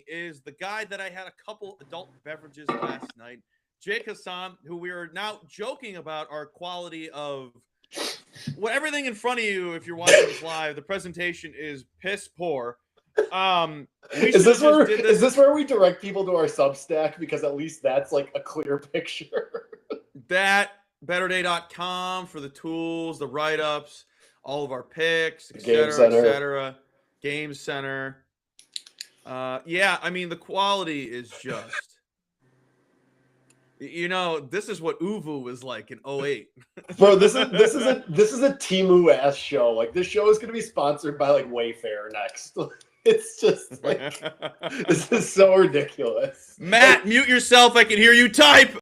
is the guy that I had a couple adult beverages last night, Jake Hassan, who we are now joking about our quality of everything in front of you. If you're watching this live, the presentation is piss poor. We Is this where did this. is this where we direct people to our Substack, because at least that's like a clear picture? That betterday.com for the tools, the write-ups, all of our picks, etc., etc. Game Center. Yeah, I mean the quality is just, this is what Uvu was like in 08. Bro, this is a Temu ass show. Like, this show is gonna be sponsored by like Wayfair next. It's just like, this is so ridiculous. Matt, mute yourself. I can hear you type.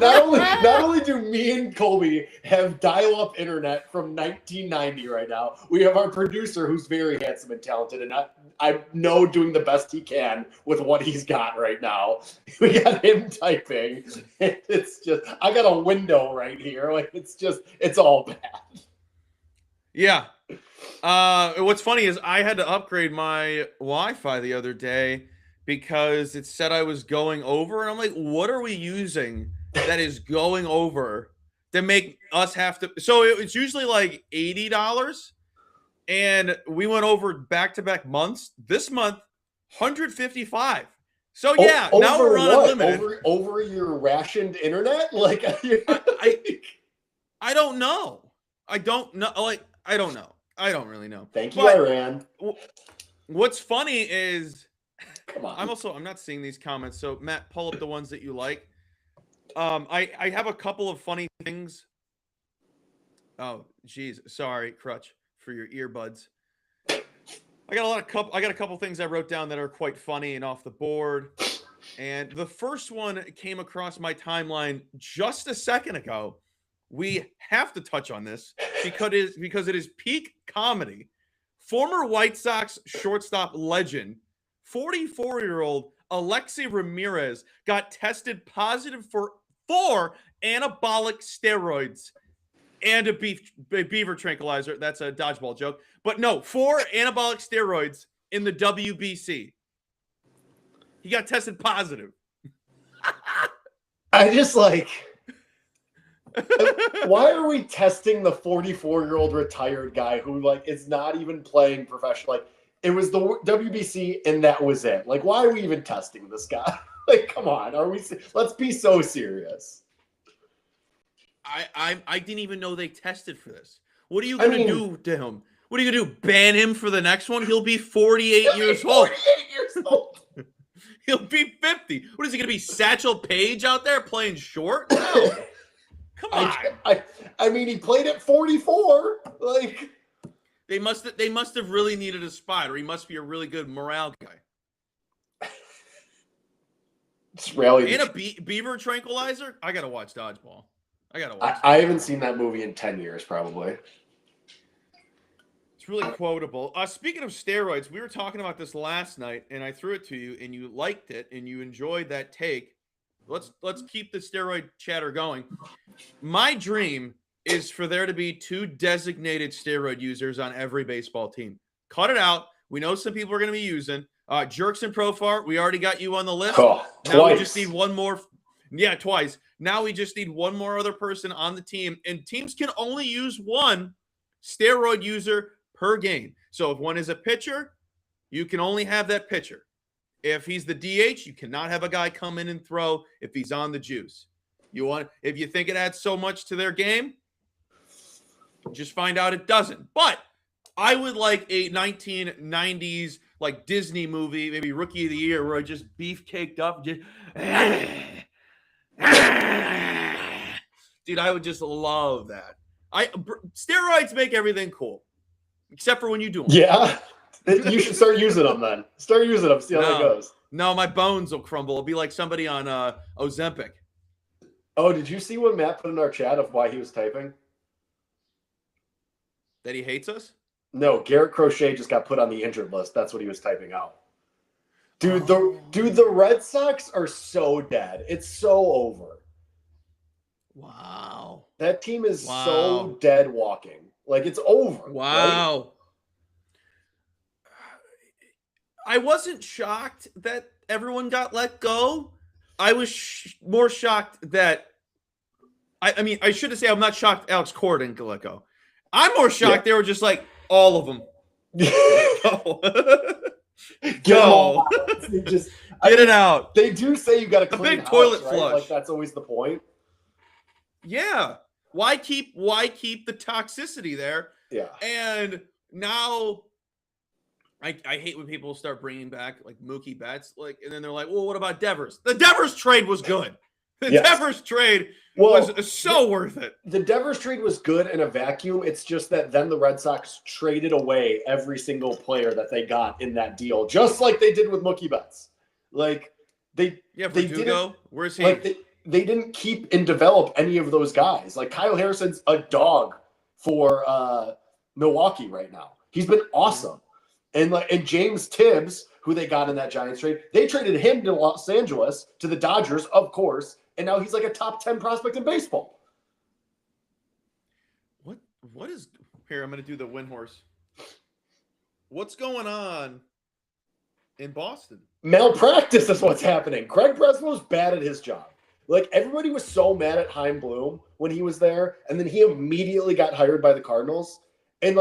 Not only do me and Colby have dial-up internet from 1990 right now, we have our producer who's very handsome and talented, and I know doing the best he can with what he's got right now. We got him typing. It's just, I got a window right here. Like, it's all bad. Yeah. What's funny is I had to upgrade my Wi-Fi the other day because it said I was going over, and I'm like, what are we using that is going over to make us have to? So it's usually like $80, and we went over back-to-back months. This month, $155. So yeah, now we're on unlimited. Over your rationed internet? Like, I don't know. I don't know. Like, I don't know. I don't really know. Thank you, Iran. What's funny is, come on. I'm not seeing these comments. So Matt, pull up the ones that you like. I have a couple of funny things. Oh, geez, sorry, Crutch, for your earbuds. I got a couple things I wrote down that are quite funny and off the board. And the first one came across my timeline just a second ago. We have to touch on this because it is peak comedy. Former White Sox shortstop legend, 44-year-old Alexei Ramirez, got tested positive for 4 anabolic steroids and a beaver tranquilizer. That's a dodgeball joke. But no, 4 anabolic steroids in the WBC. He got tested positive. I just like... Why are we testing the 44-year-old retired guy who like is not even playing professional? Like, it was the WBC and that was it. Like, why are we even testing this guy? Like, come on, let's be so serious. I didn't even know they tested for this. What are you gonna do to him? What are you gonna do? Ban him for the next one? He'll be 48 years old. 48 years old. He'll be 50. What is he gonna be? Satchel Paige out there playing short? No. Come on. I mean, he played at 44. Like, they must have really needed a spot, or he must be a really good morale guy. It's really and a beaver tranquilizer. I gotta watch Dodgeball. I haven't seen that movie in 10 years, probably. It's really quotable. Speaking of steroids, we were talking about this last night, and I threw it to you, and you liked it, and you enjoyed that take. Let's keep the steroid chatter going. My dream is for there to be 2 designated steroid users on every baseball team. Cut it out. We know some people are going to be using. Jerks and Profar, we already got you on the list. Oh, now we just need one more. Yeah, twice. Now we just need one more other person on the team. And teams can only use 1 steroid user per game. So if one is a pitcher, you can only have that pitcher. If he's the DH, you cannot have a guy come in and throw if he's on the juice. If you think it adds so much to their game, just find out it doesn't. But I would like a 1990s like Disney movie, maybe Rookie of the Year, where I just beefcaked up. Dude, I would just love that. Steroids make everything cool, except for when you do them. Yeah. You should start using them then. Start using them. See how that goes. No, my bones will crumble. It'll be like somebody on Ozempic. Oh, did you see what Matt put in our chat of why he was typing? That he hates us? No, Garrett Crochet just got put on the injured list. That's what he was typing out. Dude, the Red Sox are so dead. It's so over. Wow. That team is so dead walking. Like, it's over. Wow. Right? I wasn't shocked that everyone got let go. I was more shocked that I mean, I should have said I'm not shocked Alex Cora didn't get let go. I'm more shocked they were just like all of them. Go. Get them all Go. out. They just Get it out. They do say you got to clean big house, toilet right? flush. Like that's always the point. Yeah. Why keep the toxicity there? Yeah. And now I hate when people start bringing back like Mookie Betts, like, and then they're like, well, what about Devers? The Devers trade was good. The Devers trade was so worth it. The Devers trade was good in a vacuum. It's just that then the Red Sox traded away every single player that they got in that deal, just like they did with Mookie Betts. Like they Verdugo, where's he? Like they didn't keep and develop any of those guys. Like Kyle Harrison's a dog for Milwaukee right now. He's been awesome. And James Tibbs, who they got in that Giants trade, they traded him to Los Angeles, to the Dodgers, of course, and now he's like a top 10 prospect in baseball. What is here? I'm going to do the win horse. What's going on in Boston? Malpractice is what's happening. Craig Breslow's bad at his job. Like, everybody was so mad at Chaim Bloom when he was there, and then he immediately got hired by the Cardinals. And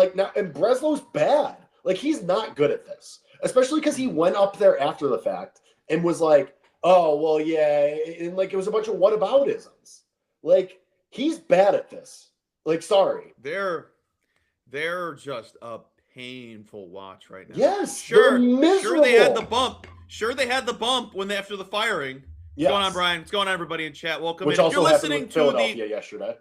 Breslow's bad. Like, he's not good at this, especially because he went up there after the fact and was like, oh, well, yeah. And like, it was a bunch of whataboutisms. Like, he's bad at this. Like, sorry. They're just a painful watch right now. Yes. Sure they had the bump. Sure they had the bump after the firing. Yes. What's going on, Brian? What's going on, everybody in chat? Welcome. Which in. also happened with Philadelphia yesterday.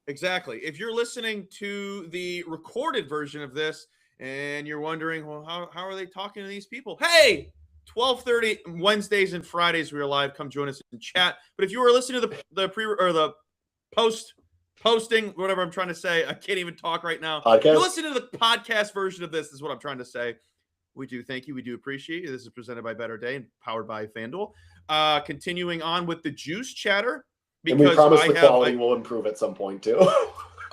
Exactly. If you're listening to the recorded version of this and you're wondering, well, how are they talking to these people? Hey, 12:30 Wednesdays and Fridays we are live. Come join us in chat. But if you were listening to the posting, whatever I'm trying to say, I can't even talk right now. Podcast. You're listening to the podcast version of this is what I'm trying to say. We do thank you. We do appreciate you. This is presented by Better Day and powered by FanDuel. Continuing on with the juice chatter. And we promise the quality will improve at some point too.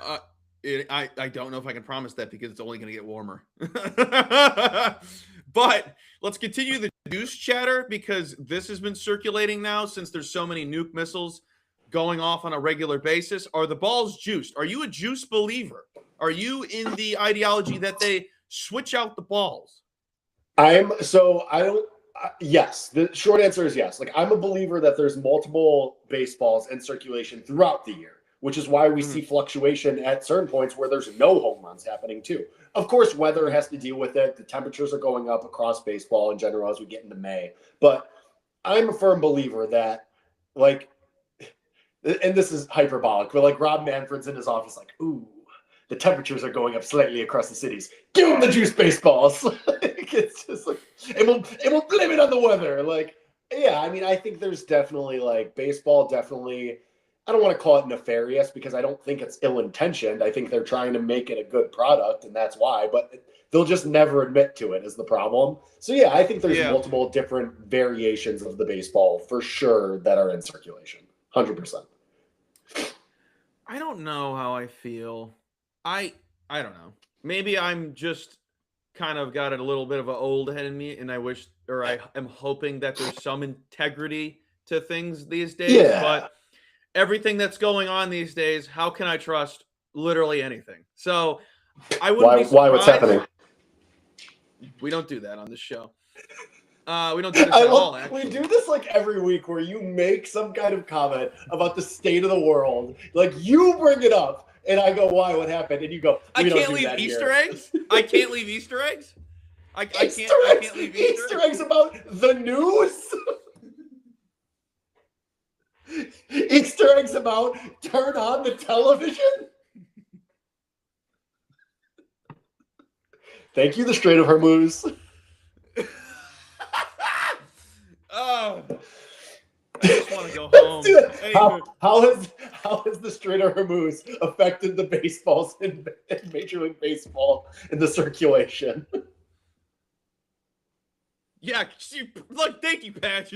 I don't know if I can promise that because it's only going to get warmer. But let's continue the juice chatter because this has been circulating now since there's so many nuke missiles going off on a regular basis. Are the balls juiced? Are you a juice believer? Are you in the ideology that they switch out the balls? Yes. The short answer is yes. Like, I'm a believer that there's multiple baseballs in circulation throughout the year, which is why we see fluctuation at certain points where there's no home runs happening too. Of course, weather has to deal with it. The temperatures are going up across baseball in general as we get into May. But I'm a firm believer that, like, and this is hyperbolic, but like Rob Manfred's in his office like, ooh, the temperatures are going up slightly across the cities. Give them the juice baseballs. It's just like, it will blame it on the weather. Like, yeah, I mean, I think there's definitely like baseball definitely, I don't want to call it nefarious because I don't think it's ill-intentioned. I think they're trying to make it a good product and that's why, but they'll just never admit to it is the problem. So yeah, I think there's multiple different variations of the baseball for sure that are in circulation. 100%. I don't know how I feel. I don't know. Maybe I'm just kind of got a little bit of an old head in me, and I am hoping that there's some integrity to things these days. Yeah. But everything that's going on these days, how can I trust literally anything? So I wouldn't be surprised. Why? What's happening? We don't do that on this show. We don't do this at all. Actually. We do this like every week where you make some kind of comment about the state of the world. Like you bring it up. And I go, why? What happened? And you go, I can't leave Easter eggs. I can't leave Easter eggs. I can't leave Easter eggs about the news. Easter eggs about turn on the television. Thank you, the Strait of Hormuz. Oh. I just want to go home. How has the Strait of Hormuz affected the baseballs in Major League Baseball in the circulation? Yeah, look, thank you, Patch.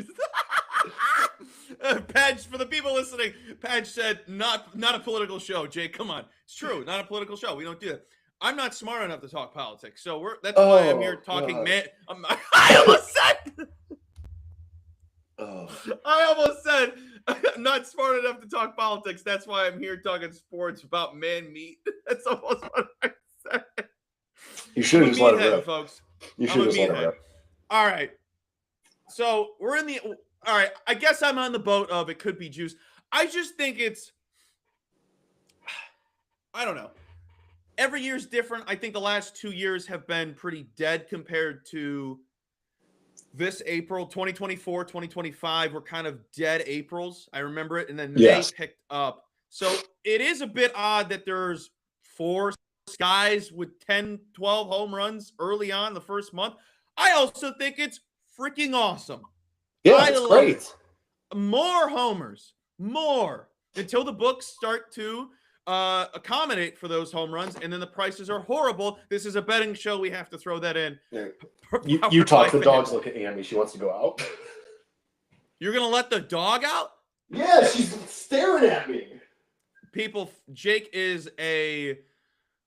Patch, for the people listening, Patch said, not a political show. Jay, come on. It's true, not a political show. We don't do that. I'm not smart enough to talk politics, so that's why I'm here talking. God. Man, I almost said. Oh. I almost said I'm not smart enough to talk politics. That's why I'm here talking sports about man meat. That's almost what I said. You should have just let it rip, folks. You should have just let it rip. All right. So we're in the. All right. I guess I'm on the boat of it could be juice. I just think it's. I don't know. Every year's different. I think the last 2 years have been pretty dead compared to this April. 2024, 2025 were kind of dead Aprils. I remember it. And then May picked up. So it is a bit odd that there's 4 guys with 10, 12 home runs early on the first month. I also think it's freaking awesome. Yeah, it's great. It. More homers. More. Until the books start to accommodate for those home runs, and then the prices are horrible. This is a betting show. We have to throw that in. Yeah. You talk the dogs. Look at Amy. She wants to go out. You're gonna let the dog out? Yeah, she's staring at me. People, Jake is a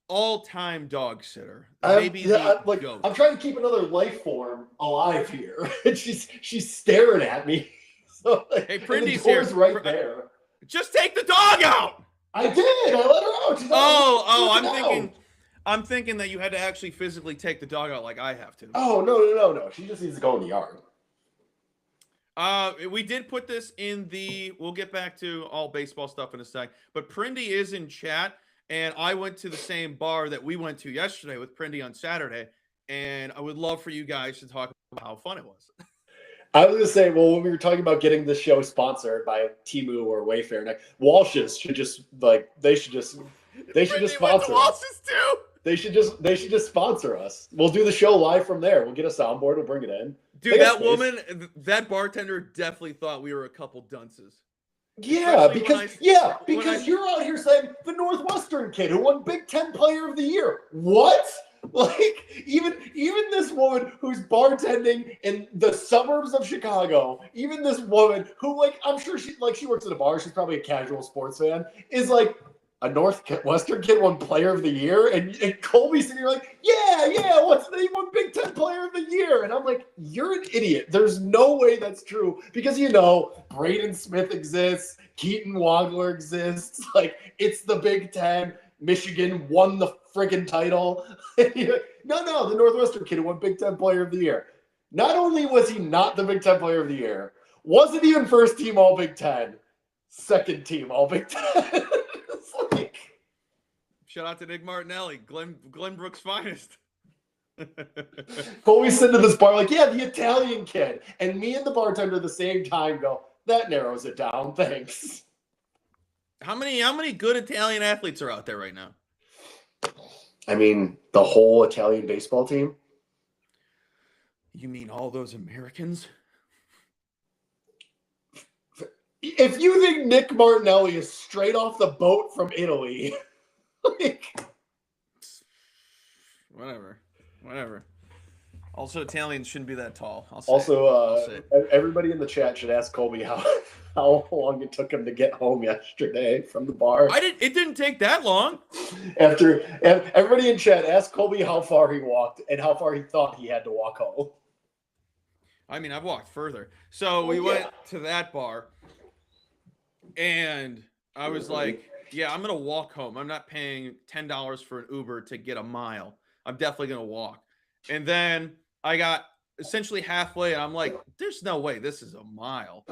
all-time dog sitter. I'm trying to keep another life form alive here, and she's staring at me. So, hey, Prindy's here. Right there. Just take the dog out. I did. I let her out. I'm thinking that you had to actually physically take the dog out like I have to. Oh, no. She just needs to go in the yard. We did put this in we'll get back to all baseball stuff in a sec, but Prindy is in chat, and I went to the same bar that we went to yesterday with Prindy on Saturday, and I would love for you guys to talk about how fun it was. I was going to say, well, when we were talking about getting the show sponsored by Temu or Wayfair, Walsh's should just sponsor Walsh's too. They should just sponsor us. We'll do the show live from there. We'll get a soundboard. We'll bring it in. Dude, that bartender definitely thought we were a couple dunces. Yeah, because you're out here saying the Northwestern kid who won Big Ten Player of the Year. What? Like even this woman who's bartending in the suburbs of Chicago, even this woman who, like, I'm sure she works at a bar, she's probably a casual sports fan, is like, a Northwestern kid won Player of the Year, and Colby's sitting here like, yeah, what's the name? Won Big Ten Player of the Year, and I'm like, you're an idiot. There's no way that's true because Braden Smith exists, Keaton Wagler exists, like it's the Big Ten. Michigan won the friggin' title. No, the Northwestern kid who won Big Ten Player of the Year. Not only was he not the Big Ten Player of the Year, wasn't even first team All Big Ten, second team All Big Ten. Shout out to Nick Martinelli, Glenn Brooks' finest. Colby's sitting to this bar like, yeah, the Italian kid. And me and the bartender at the same time go, that narrows it down. Thanks. How many good Italian athletes are out there right now? I mean, the whole Italian baseball team. You mean all those Americans? If you think Nick Martinelli is straight off the boat from Italy, whatever. Also, Italians shouldn't be that tall. Everybody in the chat should ask Colby how long it took him to get home yesterday from the bar. It didn't take that long. Everybody in chat, ask Colby how far he walked and how far he thought he had to walk home. I mean, I've walked further. So we went to that bar, and I was like, yeah, I'm going to walk home. I'm not paying $10 for an Uber to get a mile. I'm definitely going to walk. And then I got essentially halfway, and I'm like, there's no way this is a mile.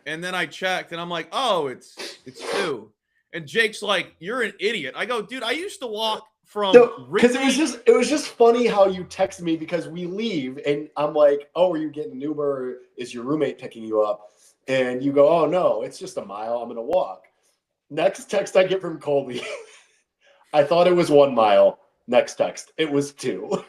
And then I checked, and I'm like, oh, it's 2. And Jake's like, you're an idiot. I go, dude, I used to walk from because it was just funny how you text me because we leave, and I'm like, oh, are you getting an Uber? Or is your roommate picking you up? And you go, oh, no, it's just a mile. I'm going to walk. Next text I get from Colby. I thought it was 1 mile. Next text. It was 2.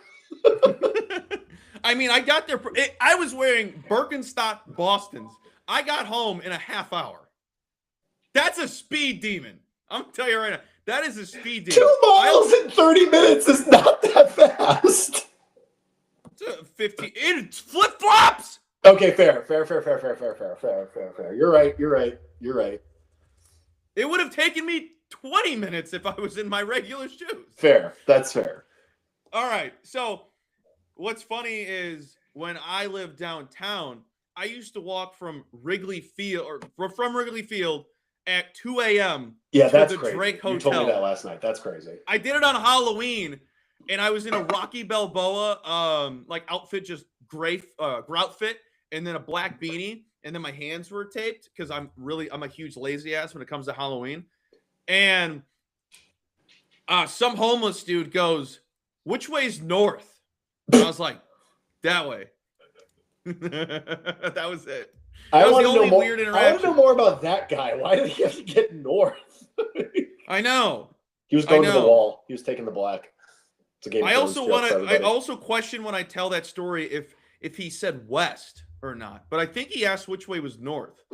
I mean, I got there. I was wearing Birkenstock Bostons. I got home in a half hour. That's a speed demon. I'm telling you right now. That is a speed demon. 2 miles in 30 minutes is not that fast. It's 50. It's flip-flops. Okay, fair. You're right. It would have taken me 20 minutes if I was in my regular shoes. Fair. That's fair. All right. So what's funny is when I lived downtown, I used to walk from Wrigley Field from Wrigley Field at 2 a.m. Yeah, to that's the crazy. Drake You Hotel. told me that last night. That's crazy. I did it on Halloween, and I was in a Rocky Balboa like outfit, just gray grout fit, and then a black beanie, and then my hands were taped because I'm a huge lazy ass when it comes to Halloween. And some homeless dude goes, "Which way's north?" And I was like, "That way." That was it. That was the only weird interaction. I want to know more about that guy. Why did he have to get north? I know. He was going to the wall. He was taking the black. It's a game. I also question when I tell that story if he said west or not. But I think he asked which way was north.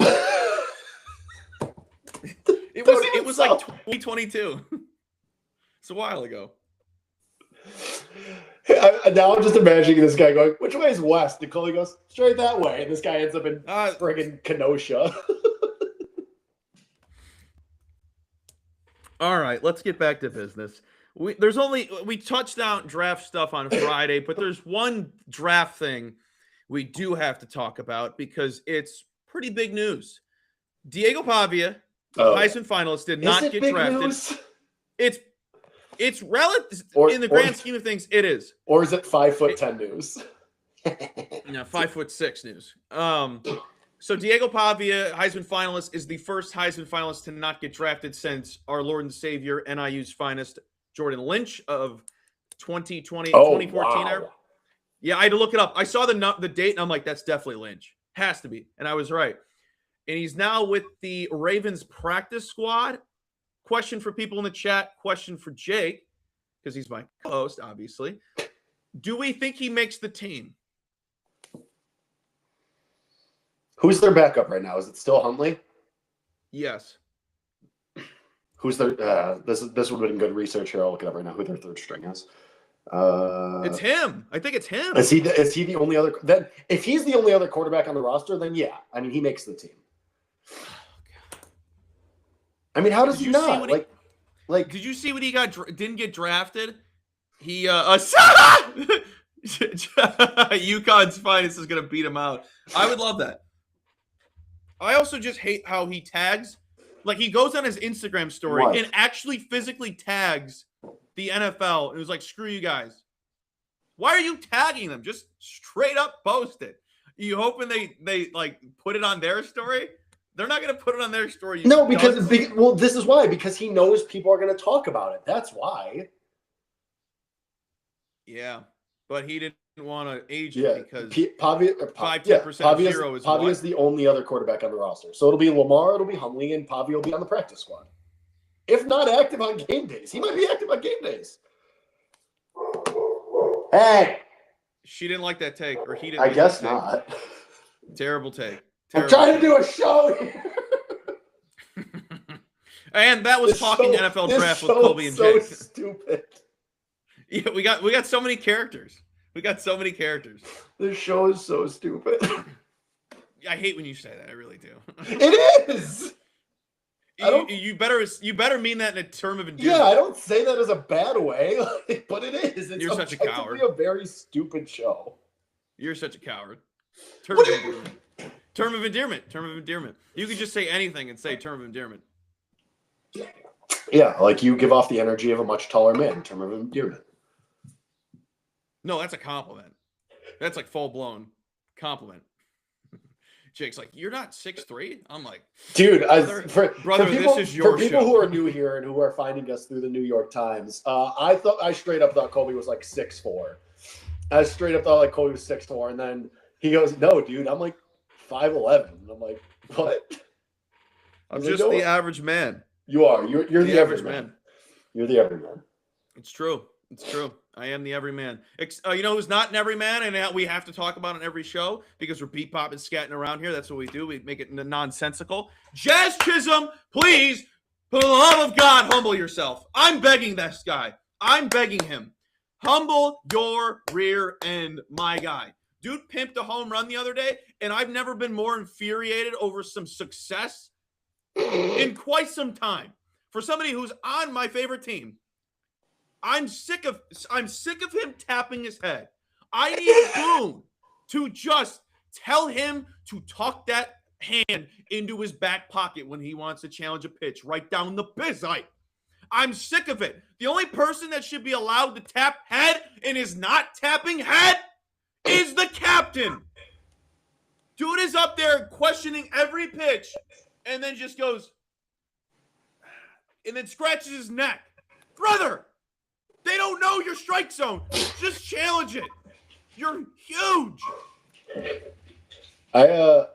It was like 2022. It's a while ago. Now I'm just imagining this guy going, "Which way is west?" And Coley goes, "Straight that way." And this guy ends up in friggin' Kenosha. All right, let's get back to business. We touched out draft stuff on Friday, but there's one draft thing we do have to talk about because it's pretty big news. Diego Pavia, Heisman finalist, did not get drafted. News? It's relative in the grand scheme of things. It is, or is it 5'10" news? No, 5'6" news. So Diego Pavia, Heisman finalist, is the first Heisman finalist to not get drafted since our Lord and Savior, NIU's finest, Jordan Lynch of 2014. Wow. Yeah, I had to look it up. I saw the date, and I'm like, that's definitely Lynch. Has to be. And I was right. And he's now with the Ravens practice squad. Question for people in the chat. Question for Jake, because he's my co-host, obviously. Do we think he makes the team? Who's their backup right now? Is it still Huntley? Yes. Who's their? This would have been good research here. I'll look it up right now. Who their third string is? It's him. I think it's him. Is he the only other? Then if he's the only other quarterback on the roster, then yeah. I mean, he makes the team. I mean, how does he not? Like, did you see when he didn't get drafted? He UConn's finest is gonna beat him out. I would love that. I also just hate how he tags, like he goes on his Instagram story and actually physically tags the NFL and it was like, "Screw you guys." Why are you tagging them? Just straight up post it. You hoping they like put it on their story? They're not going to put it on their story. No, because this is why. Because he knows people are going to talk about it. That's why. Yeah, but he didn't want to age it because 5-10% zero is Pavia is the only other quarterback on the roster. So it'll be Lamar, it'll be Huntley, and Pavia will be on the practice squad. If not active on game days, he might be active on game days. Hey, she didn't like that take, or he didn't. I guess not. Terrible take. I'm trying to do a show here. And that was talking NFL draft with Colby and Jake. So stupid. Yeah, we got so many characters. This show is so stupid. I hate when you say that. I really do. It is. You better mean that in a term of endearment. Yeah, I don't say that as a bad way, but it is. It's You're such a coward. A very stupid show. You're such a coward. Term of endearment. You could just say anything and say term of endearment. Yeah, like you give off the energy of a much taller man. Term of endearment. No, that's a compliment. That's like full blown compliment. Jake's like, "You're not 6'3"? I'm like, dude, brother, this is your show. For people who are new here and who are finding us through the New York Times, I straight up thought Colby was like 6'4". I straight up thought like Colby was 6'4", and then he goes, "No, dude, I'm like 5'11". And I'm like, "What?" I'm just the average man. You are. You're the average man. You're the everyman. It's true. I am the everyman. You know who's not an everyman, and we have to talk about on every show because we're beat popping, scatting around here. That's what we do. We make it nonsensical. Jazz Chisholm, please, for the love of God, humble yourself. I'm begging this guy. I'm begging him. Humble your rear end, my guy. Dude pimped a home run the other day, and I've never been more infuriated over some success in quite some time. for somebody who's on my favorite team. I'm sick of him tapping his head. I need Boone to just tell him to tuck that hand into his back pocket when he wants to challenge a pitch right down the bizzite. I'm sick of it. The only person that should be allowed to tap head and is not tapping head is the captain. Dude is up there questioning every pitch and then just goes and then scratches his neck. Brother, they don't know your strike zone. Just challenge it. You're huge. I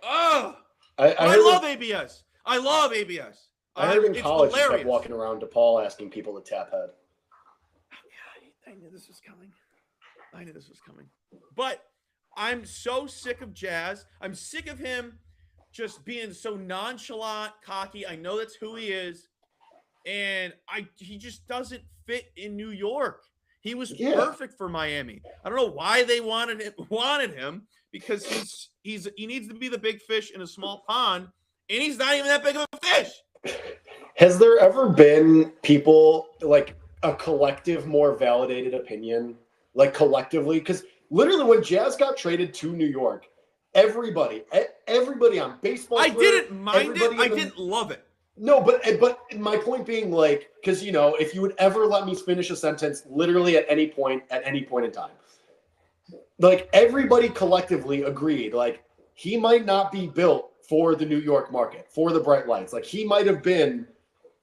love ABS. I love ABS. I heard in college he kept hilarious. walking around DePaul asking people to tap head. I knew this was coming. But I'm so sick of Jazz. I'm sick of him just being so nonchalant, cocky. I know that's who he is. And he just doesn't fit in New York. He was perfect for Miami. I don't know why they wanted him because he needs to be the big fish in a small pond, and he's not even that big of a fish. Has there ever been people like a collective, more validated opinion, like collectively? Because literally, when Jazz got traded to New York, everybody on baseball, I didn't mind it. I didn't love it. No, but my point being, like, because if you would ever let me finish a sentence, literally at any point in time, like everybody collectively agreed, like he might not be built for the New York market, for the bright lights. Like he might have been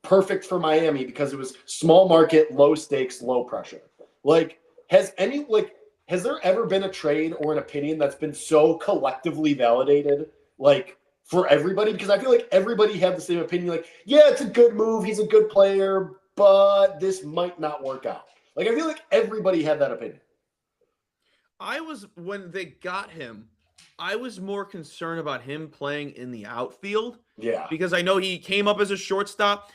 perfect for Miami because it was small market, low stakes, low pressure. Like, has there ever been a trade or an opinion that's been so collectively validated, like, for everybody? Because I feel like everybody had the same opinion. Like, yeah, it's a good move. He's a good player, but this might not work out. Like, I feel like everybody had that opinion. When they got him, I was more concerned about him playing in the outfield. Yeah. Because I know he came up as a shortstop.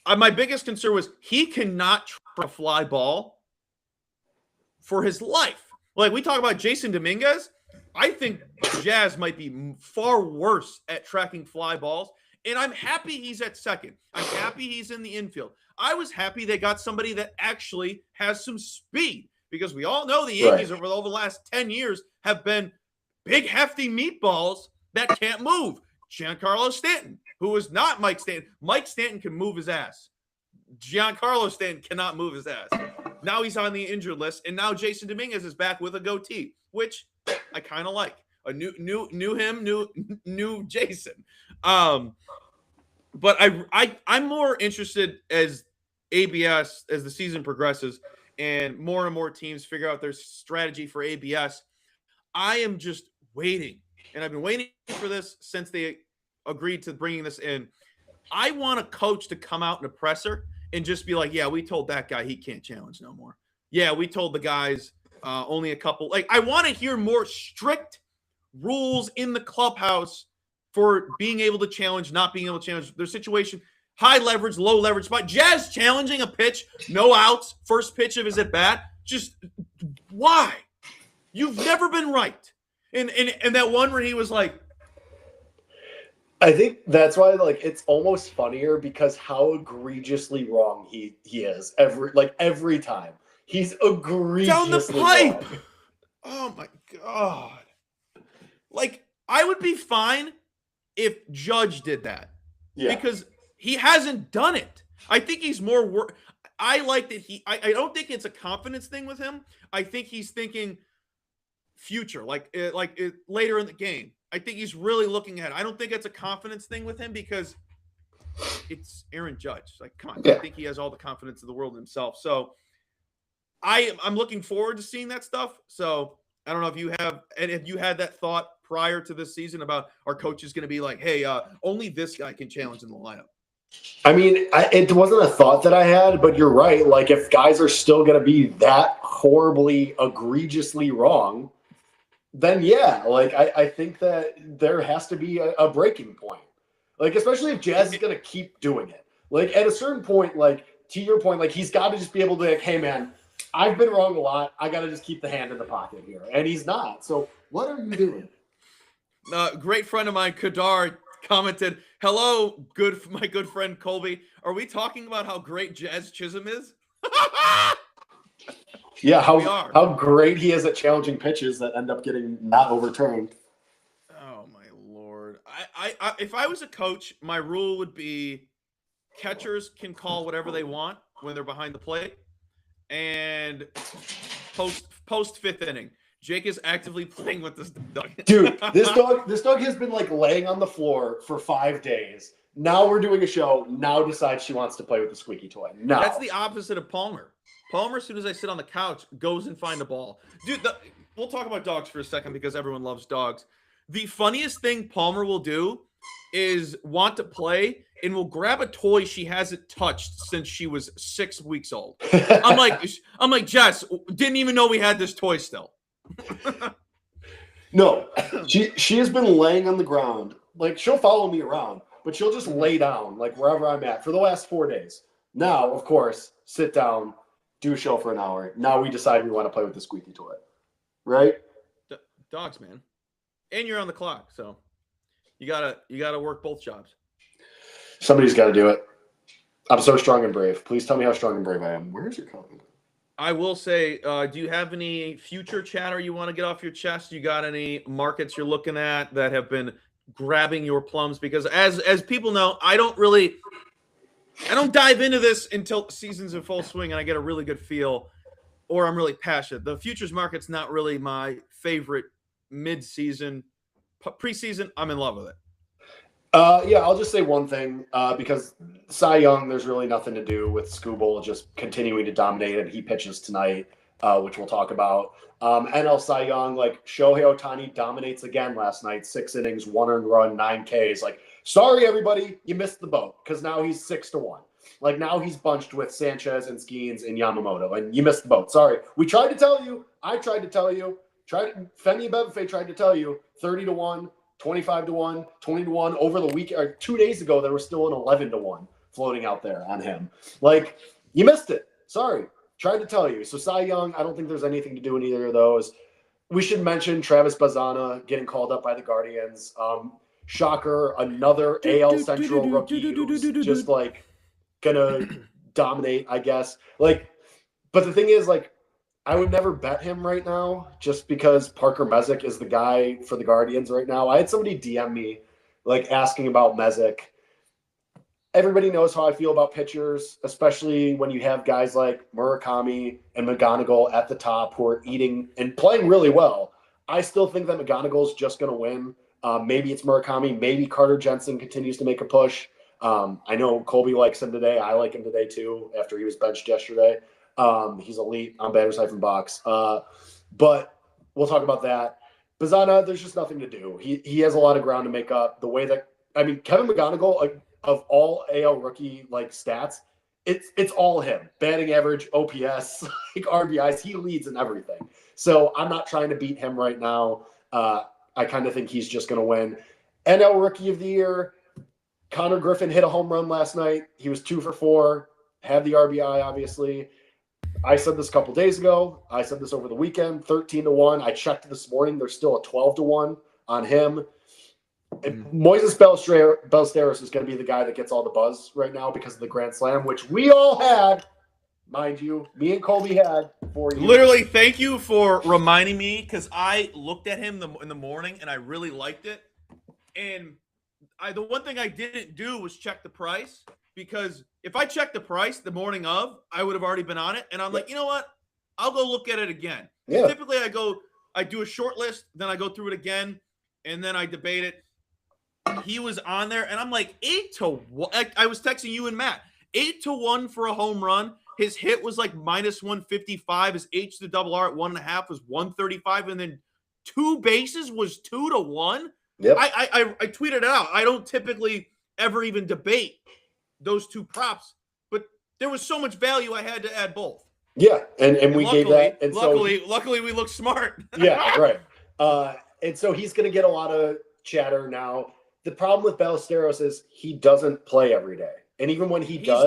My biggest concern was he cannot try a fly ball for his life. Like, we talk about Jason Dominguez. I think Jazz might be far worse at tracking fly balls, and I'm happy he's at second. I'm happy he's in the infield. I was happy they got somebody that actually has some speed, because we all know the Yankees over the last 10 years have been big, hefty meatballs that can't move. Giancarlo Stanton, who is not Mike Stanton. Mike Stanton can move his ass. Giancarlo Stanton cannot move his ass. Now he's on the injured list, and now Jason Dominguez is back with a goatee, which I kind of like. A new Jason. But I'm more interested as ABS as the season progresses and more teams figure out their strategy for ABS. I am just waiting, and I've been waiting for this since they agreed to bringing this in. I want a coach to come out in a presser and just be like, yeah, we told that guy he can't challenge no more. Yeah, we told the guys only a couple. Like, I want to hear more strict rules in the clubhouse for being able to challenge, not being able to challenge their situation. High leverage, low leverage spot. Jazz challenging a pitch, no outs, first pitch of his at bat. Just why? You've never been right. And that one where he was like, I think that's why, like, it's almost funnier because how egregiously wrong he is every time. He's egregiously down the pipe. Wrong. Oh my God. Like, I would be fine if Judge did that. Yeah. Because he hasn't done it. I think he's more I like that I don't think it's a confidence thing with him. I think he's thinking future, later in the game. I think he's really looking ahead. I don't think it's a confidence thing with him because it's Aaron Judge. Like, come on. Yeah. I think he has all the confidence in the world himself. So I'm looking forward to seeing that stuff. So I don't know if you had that thought prior to this season about our coach is going to be like, hey, only this guy can challenge in the lineup. I mean, it wasn't a thought that I had, but you're right. Like, if guys are still going to be that horribly, egregiously wrong, then yeah, like I think that there has to be a breaking point. Like, especially if Jazz is going to keep doing it. Like, at a certain point, like, to your point, like, he's got to just be able to be like, hey, man, I've been wrong a lot. I got to just keep the hand in the pocket here. And he's not. So what are you doing? Great friend of mine, Kadar, commented, "Hello, my good friend Colby. Are we talking about how great Jazz Chisholm is?" Yeah, We are. how great he is at challenging pitches that end up getting not overturned. Oh my lord! I if I was a coach, my rule would be catchers can call whatever they want when they're behind the plate, and post fifth inning, Jake is actively playing with this dog. Dude, this dog has been like laying on the floor for 5 days. Now we're doing a show. Now decides she wants to play with the squeaky toy. No, That's the opposite of Palmer. Palmer, as soon as I sit on the couch, goes and find a ball. Dude, we'll talk about dogs for a second because everyone loves dogs. The funniest thing Palmer will do is want to play and will grab a toy she hasn't touched since she was 6 weeks old. I'm like, Jess, didn't even know we had this toy still. No, she has been laying on the ground. Like, she'll follow me around, but she'll just lay down, like, wherever I'm at for the last 4 days. Now, of course, sit down, do a show for an hour. Now we decide we want to play with the squeaky toy. Right? Dogs, man. And you're on the clock, so you gotta work both jobs. Somebody's got to do it. I'm so strong and brave. Please tell me how strong and brave I am. Where's your comment? I will say, do you have any future chatter you want to get off your chest? You got any markets you're looking at that have been grabbing your plums? Because as people know, I don't dive into this until season's in full swing and I get a really good feel, or I'm really passionate. The futures market's not really my favorite mid-season. Preseason, I'm in love with it. Yeah, I'll just say one thing because Cy Young, there's really nothing to do with Skubal just continuing to dominate, and he pitches tonight, which we'll talk about. NL Cy Young, like Shohei Ohtani dominates again last night, 6 innings, 1 earned run, 9 Ks. Like, sorry everybody, you missed the boat because now he's 6-1. Like, now he's bunched with Sanchez and Skeens and Yamamoto, and you missed the boat. Sorry, we tried to tell you. I tried to tell you. Femi Abebefe tried to tell you 30-1. 25-1, 20-1 over the week, or 2 days ago, there was still an 11-1 floating out there on him. Like, you missed it. Sorry. Tried to tell you. So Cy Young, I don't think there's anything to do in either of those. We should mention Travis Bazzana getting called up by the Guardians. Shocker, another AL Central rookie who's just like gonna dominate, I guess. Like, but the thing is, like, I would never bet him right now just because Parker Messick is the guy for the Guardians right now. I had somebody DM me, like, asking about Messick. Everybody knows how I feel about pitchers, especially when you have guys like Murakami and McGonigal at the top who are eating and playing really well. I still think that McGonigal's just going to win. Maybe it's Murakami. Maybe Carter Jensen continues to make a push. I know Colby likes him today. I like him today, too, after he was benched yesterday. He's elite on Batters-Box. But we'll talk about that. Bazzana, there's just nothing to do. He has a lot of ground to make up. The way that, I mean, Kevin McGonigal, of all AL rookie like stats, it's all him. Batting average, OPS, like RBIs, he leads in everything. So I'm not trying to beat him right now. I kind of think he's just going to win. NL Rookie of the Year, Connor Griffin hit a home run last night. He was 2 for 4, had the RBI, obviously. I said this a couple days ago. I said this over the weekend, 13-1. I checked this morning. There's still a 12-1 on him. Moises Ballesteros is going to be the guy that gets all the buzz right now because of the Grand Slam, which we all had, mind you. Me and Colby had 4 years. Literally, thank you for reminding me because I looked at him in the morning and I really liked it. And the one thing I didn't do was check the price. Because if I checked the price the morning of, I would have already been on it. And I'm like, you know what? I'll go look at it again. Yeah. Typically, I do a short list, then I go through it again, and then I debate it. He was on there, and I'm like, 8-1. I was texting you and Matt, 8-1 for a home run. His hit was like -155. His H to double R at 1.5 was 135, and then 2 bases was 2-1. Yep. I tweeted it out. I don't typically ever even debate those 2 props, but there was so much value I had to add both. Yeah, and we luckily, gave that. And luckily, we look smart. Yeah, right. And so he's going to get a lot of chatter now. The problem with Ballesteros is he doesn't play every day, and even when he does,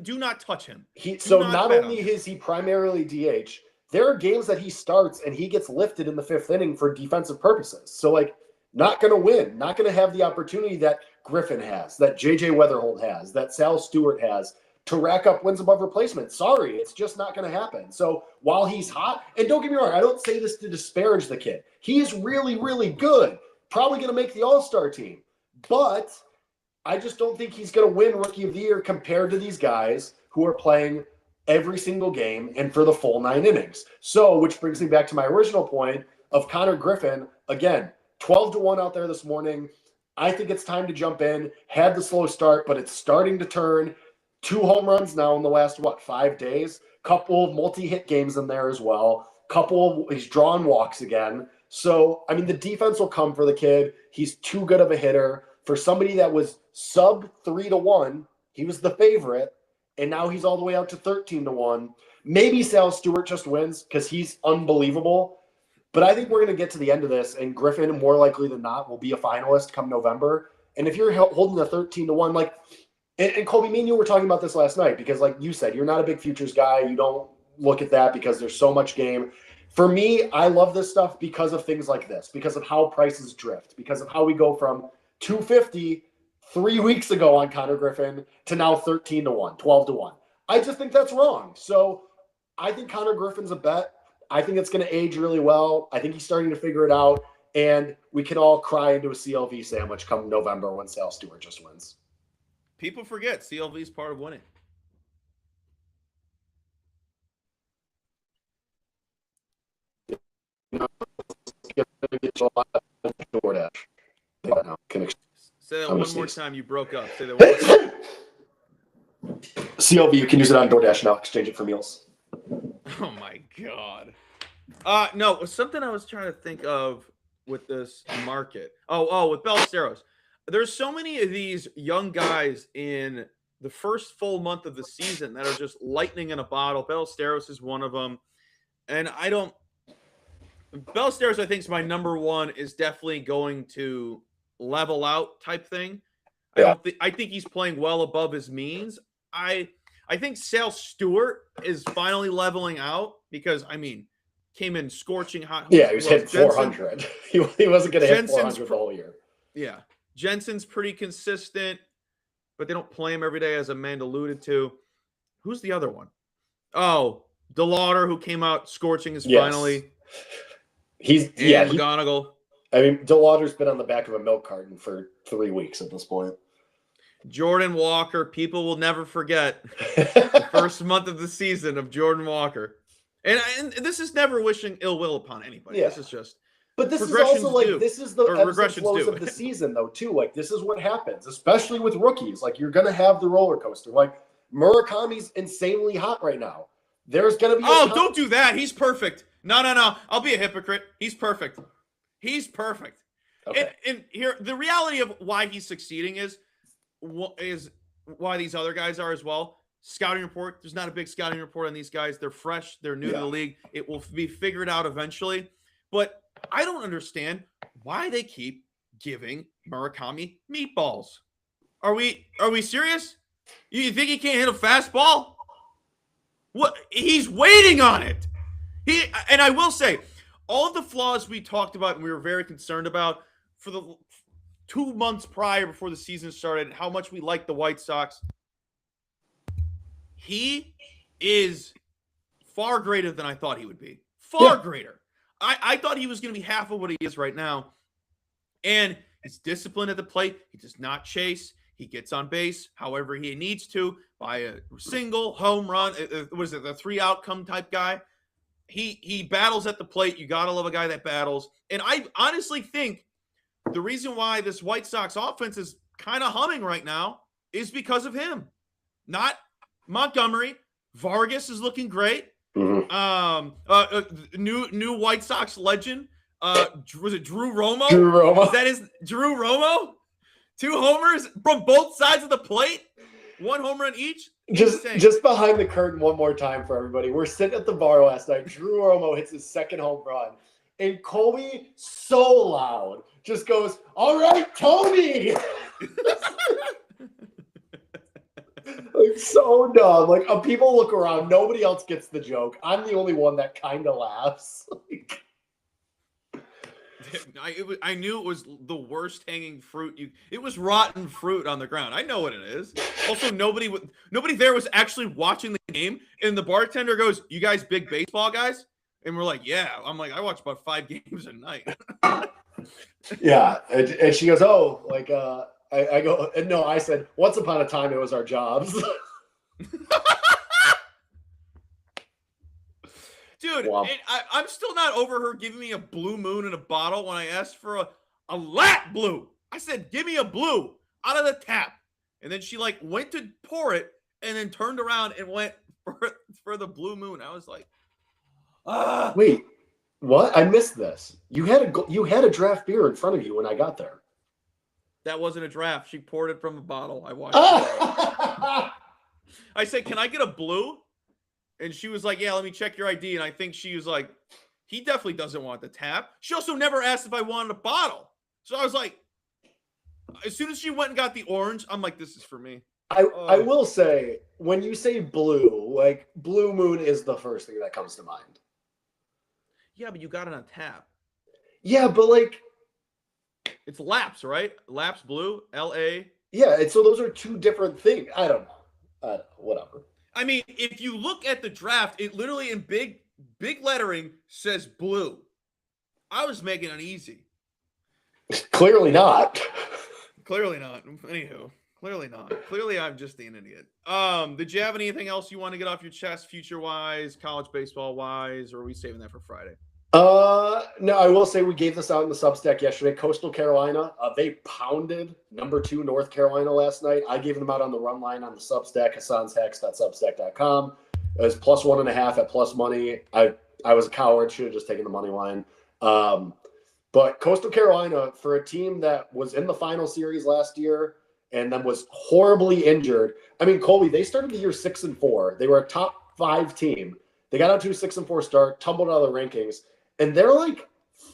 do not touch him. Not only is he primarily DH, there are games that he starts and he gets lifted in the 5th inning for defensive purposes. So like not going to win, not going to have the opportunity that Griffin has, that JJ Weatherhold has, that Sal Stewart has to rack up wins above replacement. Sorry, it's just not going to happen. So while he's hot, and don't get me wrong, I don't say this to disparage the kid. He's really, really good. Probably going to make the All-Star team. But I just don't think he's going to win Rookie of the Year compared to these guys who are playing every single game and for the full 9 innings. So, which brings me back to my original point of Connor Griffin. Again, 12-1 out there this morning. I think it's time to jump in. Had the slow start, but it's starting to turn. 2 home runs now in the last, 5 days? Couple of multi-hit games in there as well. He's drawing walks again. So, I mean, the defense will come for the kid. He's too good of a hitter. For somebody that was sub 3-1, he was the favorite, and now he's all the way out to 13-1. Maybe Sal Stewart just wins because he's unbelievable. But I think we're going to get to the end of this, and Griffin, more likely than not, will be a finalist come November. And if you're holding a 13-1, and Colby, me and you were talking about this last night because, like you said, you're not a big futures guy. You don't look at that because there's so much game. For me, I love this stuff because of things like this, because of how prices drift, because of how we go from 250 3 weeks ago on Connor Griffin to now 13-1, 12-1. I just think that's wrong. So I think Connor Griffin's a bet. I think it's going to age really well. I think he's starting to figure it out, and we can all cry into a CLV sandwich come November when Sal Stewart just wins. People forget CLV is part of winning. DoorDash. Say that one more time. You broke up. Say that one more time. CLV, you can use it on DoorDash now. Exchange it for meals. Oh my God. No, something I was trying to think of with this market. With Ballesteros. There's so many of these young guys in the first full month of the season that are just lightning in a bottle. Ballesteros is one of them. And Ballesteros, I think, is my number one, is definitely going to level out type thing. Yeah. I think he's playing well above his means. I think Sal Stewart is finally leveling out because, came in scorching hot. Yeah, he was hitting 400. He wasn't going to hit 400 the whole year. Yeah. Jensen's pretty consistent, but they don't play him every day, as Amanda alluded to. Who's the other one? Oh, DeLauder, who came out scorching finally. McGonigal. DeLauder's been on the back of a milk carton for 3 weeks at this point. Jordan Walker, people will never forget the first month of the season of Jordan Walker. And this is never wishing ill will upon anybody. Yeah. This is just But this is also this is the ebbs and flows of the season, though, too. This is what happens, especially with rookies. You're going to have the roller coaster. Murakami's insanely hot right now. There's going to be don't do that. He's perfect. No. I'll be a hypocrite. He's perfect. Okay. And here, the reality of why he's succeeding is why these other guys are as well. Scouting report. There's not a big scouting report on these guys. They're fresh. They're new to the league. It will be figured out eventually. But I don't understand why they keep giving Murakami meatballs. Are we serious? You think he can't hit a fastball? What? He's waiting on it. And I will say, all of the flaws we talked about and we were very concerned about for the 2 months prior before the season started, how much we like the White Sox, he is far greater than I thought he would be. Far greater. I thought he was going to be half of what he is right now. And he's disciplined at the plate. He does not chase. He gets on base however he needs to by a single, home run. What is it, the 3 outcome type guy? He battles at the plate. You got to love a guy that battles. And I honestly think the reason why this White Sox offense is kind of humming right now is because of him. Not Montgomery. Vargas is looking great. Mm-hmm. New White Sox legend. Was it Drew Romo? Drew Romo. Is that his Drew Romo? 2 homers from both sides of the plate. 1 home run each. Just behind the curtain one more time for everybody. We're sitting at the bar last night. Drew Romo hits his 2nd home run. And Colby, so loud, just goes, "All right, Tony." So dumb. People look around. Nobody else gets the joke. I'm the only one that kind of laughs. I knew it was the worst hanging fruit. It was rotten fruit on the ground. I know what it is. Also, nobody there was actually watching the game, and the bartender goes, "You guys big baseball guys?" And we're like, "Yeah." I'm like, "I watch about 5 games a night." Yeah, and she goes, "Oh, like I go, and no, I said, once upon a time it was our jobs." Dude, I'm still not over her giving me a blue moon in a bottle when I asked for a lat blue. I said, "Give me a blue out of the tap." And then she like went to pour it and then turned around and went for the blue moon. I was like, ah. Wait, what? I missed this. You had a draft beer in front of you when I got there. That wasn't a draft. She poured it from a bottle. I watched it. I said, "Can I get a blue?" And she was like, "Yeah, let me check your ID." And I think she was like, "He definitely doesn't want the tap." She also never asked if I wanted a bottle. So I was like, as soon as she went and got the orange, I'm like, "This is for me." I will say, when you say blue, like Blue Moon is the first thing that comes to mind. Yeah, but you got it on tap. Yeah, but like, it's Laps, right? Laps Blue, LA. Yeah, so those are two different things. I don't know. Whatever. I mean, if you look at the draft, it literally in big lettering says blue. I was making it easy. Clearly not. Clearly not. Anywho, clearly not. Clearly, I'm just an idiot. Did you have anything else you want to get off your chest, future-wise, college baseball-wise, or are we saving that for Friday? No, I will say we gave this out in the Substack yesterday. Coastal Carolina, they pounded number 2 North Carolina last night. I gave them out on the run line on the Substack, HassansHacks.substack.com. It was plus 1.5 at plus money. I was a coward. Should have just taken the money line. But Coastal Carolina, for a team that was in the final series last year and then was horribly injured. I mean, Colby, they started the year 6-4. They were a top 5 team. They got out to a 6-4 start, tumbled out of the rankings. And they're like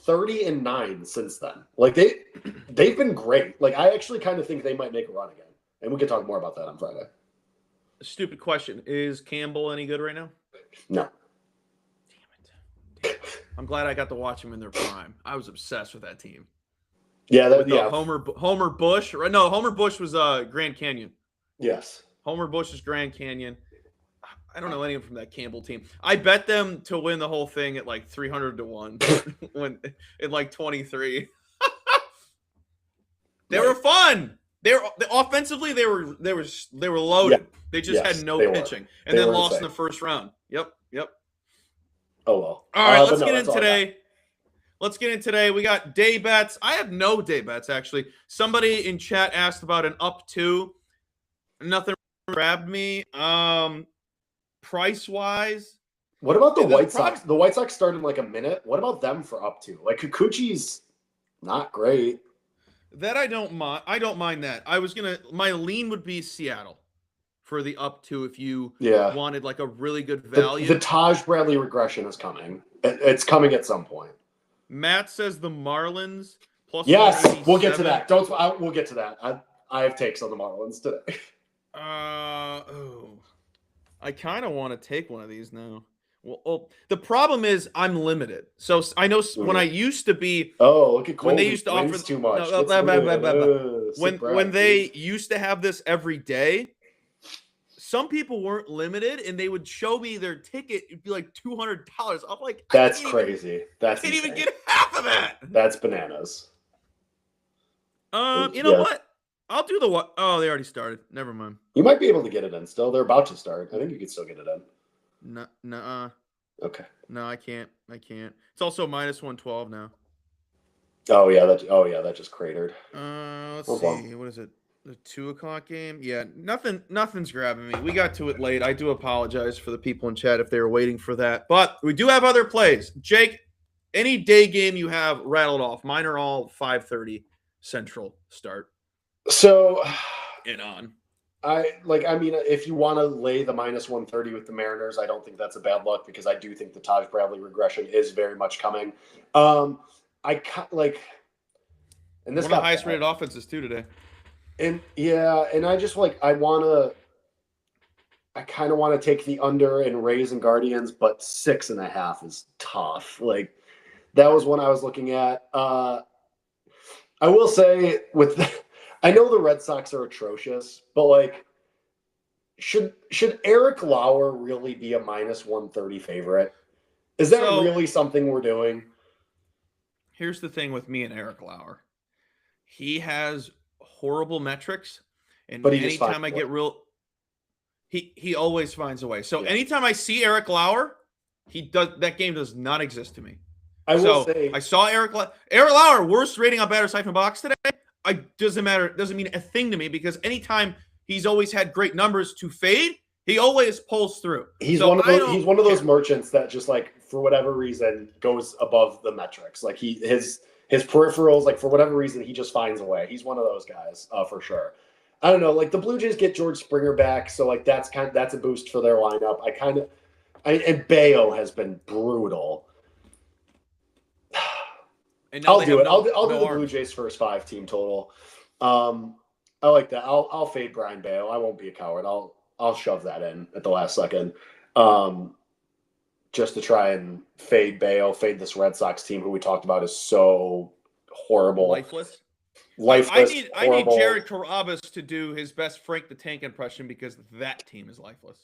30-9 since then. Like they've been great. Like I actually kind of think they might make a run again. And we can talk more about that on Friday. Stupid question. Is Campbell any good right now? No. Damn it. I'm glad I got to watch him in their prime. I was obsessed with that team. Yeah, Homer Bush. No, Homer Bush was Grand Canyon. Yes. Homer Bush is Grand Canyon. I don't know anyone from that Campbell team. I bet them to win the whole thing at like 300-1 when in like 23. They were fun. Offensively they were loaded. Yeah. They just had no pitching and then lost in the first round. Yep. Oh well. All right, let's get in today. Let's get in today. We got day bets. I have no day bets actually. Somebody in chat asked about an up 2. Nothing grabbed me. Price wise, what about the White Sox? The White Sox started in like a minute. What about them for up 2? Like Kikuchi's not great. That I don't mind. I don't mind that. My lean would be Seattle for the up 2 if you wanted like a really good value. The Taj Bradley regression is coming. It's coming at some point. Matt says the Marlins plus. Yes, we'll get to that. We'll get to that. I have takes on the Marlins today. I kind of want to take one of these now. Well, the problem is I'm limited. So I know when I used to be. Oh, look at Colby. When they used to offer too much. When they used to have this every day, some people weren't limited, and they would show me their ticket. It'd be like $200. I'm like, that's crazy. That's can't even get half of that. That's bananas. You know what? I'll do the what? Oh, they already started. Never mind. You might be able to get it in still. They're about to start. I think you can still get it in. No. Okay. No, I can't. It's also minus 112 now. Oh yeah, that just cratered. Let's see. What is it? The 2:00 game? Yeah, nothing's grabbing me. We got to it late. I do apologize for the people in chat if they were waiting for that. But we do have other plays. Jake, any day game you have rattled off. Mine are all 5:30 Central start. So, if you want to lay the minus 130 with the Mariners, I don't think that's a bad luck because I do think the Taj Bradley regression is very much coming. And this one of the highest rated offenses too today. And I just I kind of want to take the under in Rays and Guardians, but 6.5 is tough. Like That was one I was looking at. I will say I know the Red Sox are atrocious, but like, should Eric Lauer really be a minus 130 favorite? Is that So really something we're doing? here's the thing with me and Eric Lauer. He has horrible metrics, and But he just finds anytime I a get way. real, he always finds a way. So Yeah. anytime I see Eric Lauer, that game does not exist to me. I will say I saw Eric Lauer, worst rating on Batter Siphon Box today. Doesn't matter. It doesn't mean a thing to me because anytime he's always had great numbers to fade, he always pulls through. he's So one of I those. don't He's one of those care. merchants that just like for whatever reason goes above the metrics. Like his peripherals, like for whatever reason, he just finds a way. He's one of those guys for sure. I don't know. Like the Blue Jays get George Springer back, so like that's a boost for their lineup. And Bayo has been brutal. And now I'll they do have it. I'll do no the Blue arms. Jays first 5 team total. I like that. I'll fade Brian Bayo. I won't be a coward. I'll shove that in at the last second, just to try and fade Bayo, fade this Red Sox team who we talked about is so horrible, Lifeless. lifeless. I need horrible. Jared Carabas to do his best Frank the Tank impression because that team is lifeless.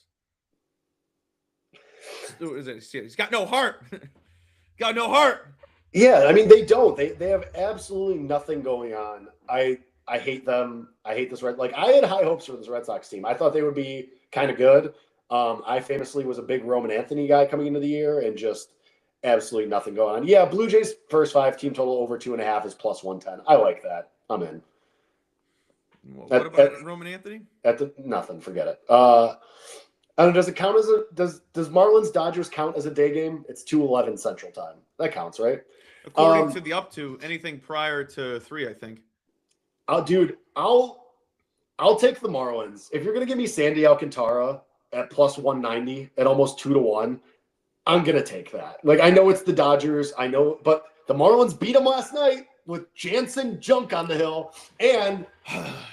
He's got no heart. Got no heart. Yeah, I mean they don't. They have absolutely nothing going on. I hate them. I hate this Red. Like I had high hopes for this Red Sox team. I thought they would be kind of good. I famously was a big Roman Anthony guy coming into the year, and just absolutely nothing going on. Yeah, Blue Jays first 5 team total over 2.5 is plus 110. I like that. I'm in. What about Roman Anthony? Nothing. Forget it. I don't know. Does it count as does Marlins Dodgers count as a day game? It's 2:11 Central Time. That counts, right? According to the up to anything prior to 3, I think. I'll take the Marlins. If you're gonna give me Sandy Alcantara at plus 190 at almost 2-1, I'm gonna take that. Like I know it's the Dodgers, I know, but the Marlins beat them last night with Jansen Junk on the hill and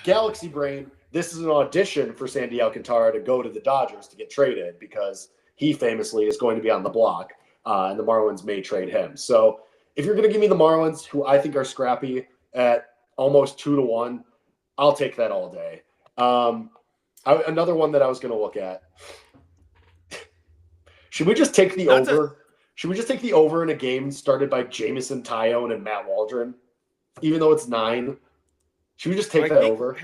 Galaxy Brain. This is an audition for Sandy Alcantara to go to the Dodgers to get traded because he famously is going to be on the block, and the Marlins may trade him. So if you're going to give me the Marlins, who I think are scrappy, at almost 2-1, I'll take that all day. Another one that I was going to look at. Should we just take the over? Should we just take the over in a game started by Jameson Taillon and Matt Waldron, even though it's 9? Should we just take that over?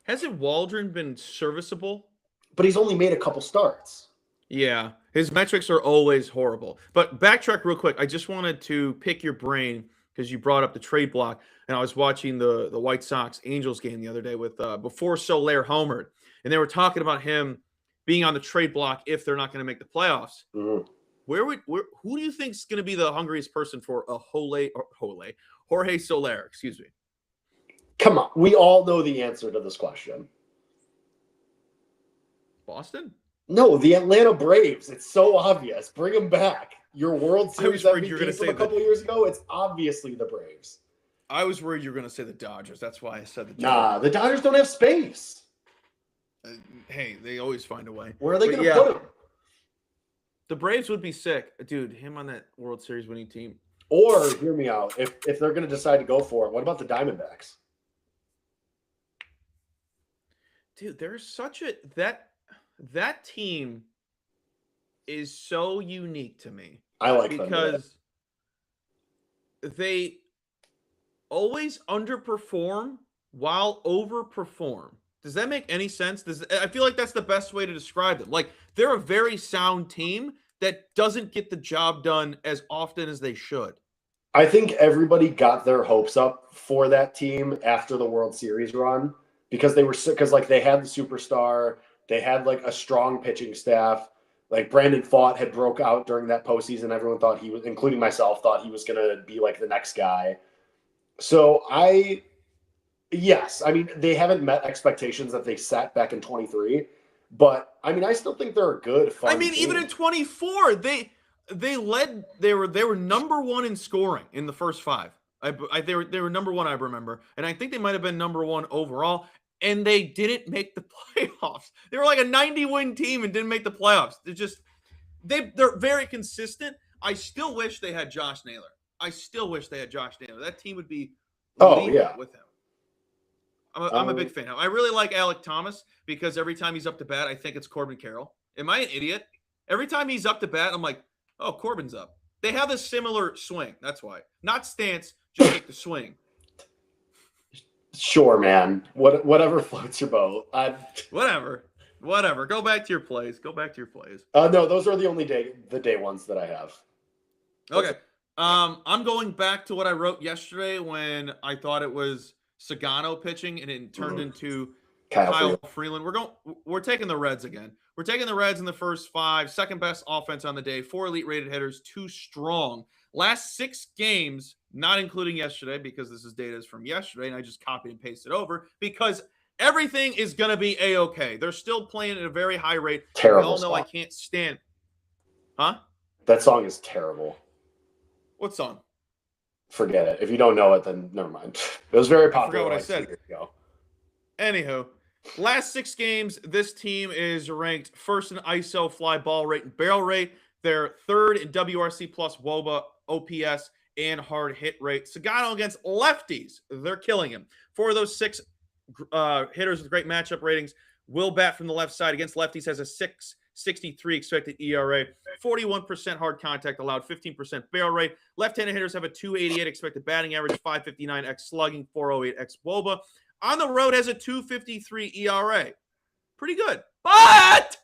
Hasn't Waldron been serviceable? But he's only made a couple starts. Yeah, his metrics are always horrible. But backtrack real quick. I just wanted to pick your brain because you brought up the trade block, and I was watching the White Sox Angels game the other day with before Soler homered, and they were talking about him being on the trade block if they're not going to make the playoffs. Mm-hmm. Who do you think is going to be the hungriest person for a Jorge Soler? Excuse me. Come on, we all know the answer to this question. Boston? No, the Atlanta Braves. It's so obvious. Bring them back. Your World Series MVP from a couple years ago, it's obviously the Braves. I was worried you were going to say the Dodgers. That's why I said the Dodgers. Nah, the Dodgers don't have space. Hey, they always find a way. Where are they going to put him? The Braves would be sick. Dude, him on that World Series winning team. Or, hear me out, if they're going to decide to go for it, what about the Diamondbacks? Dude, there's such a that team is so unique to me. I like them because they always underperform while overperform. Does that make any sense? I feel like that's the best way to describe them. Like they're a very sound team that doesn't get the job done as often as they should. I think everybody got their hopes up for that team after the World Series run because they had the superstar, they had like a strong pitching staff. Like Brandon Pfaadt had broke out during that postseason. Everyone thought he was, including myself, thought he was going to be like the next guy. So yes, I mean, they haven't met expectations that they set back in 23, but I mean, I still think they're a good, fun team. Even in 24, they were number 1 in scoring in the first 5. They were number 1, I remember. And I think they might have been number 1 overall. And they didn't make the playoffs. They were like a 90-win team and didn't make the playoffs. They're very consistent. I still wish they had Josh Naylor. I still wish they had Josh Daniels. That team would be Oh, lethal yeah. with him. I'm a big fan of him. I really like Alec Thomas because every time he's up to bat, I think it's Corbin Carroll. Am I an idiot? Every time he's up to bat, I'm like, oh, Corbin's up. They have a similar swing. That's why. Not stance, just like the swing. Sure, man. Whatever floats your boat. Whatever. Go back to your plays. No, those are the only day ones that I have. Okay. I'm going back to what I wrote yesterday when I thought it was Sagano pitching and it turned into Kyle Freeland. We're taking the Reds again. We're taking the Reds in the first 5, second best offense on the day, 4 elite rated hitters, 2 strong. Last 6 games, not including yesterday, because this is data from yesterday, and I just copied and pasted over because everything is going to be A-okay. They're still playing at a very high rate. Terrible. We all know song. I can't stand. Huh? That song is terrible. What song? Forget it. If you don't know it, then never mind. It was very popular. I forgot what I like said. 2 years ago. Anywho, last 6 games, this team is ranked first in ISO, fly ball rate, and barrel rate. They're third in WRC plus WOBA, OPS, and hard hit rate. Sagano against lefties, they're killing him. 4 of those 6 hitters with great matchup ratings will bat from the left side against lefties, has a 6.63 expected ERA, 41% hard contact allowed, 15% barrel rate. Left-handed hitters have a 288 expected batting average, 559 x slugging, 408 x WOBA. On the road has a 2.53 ERA. Pretty good. But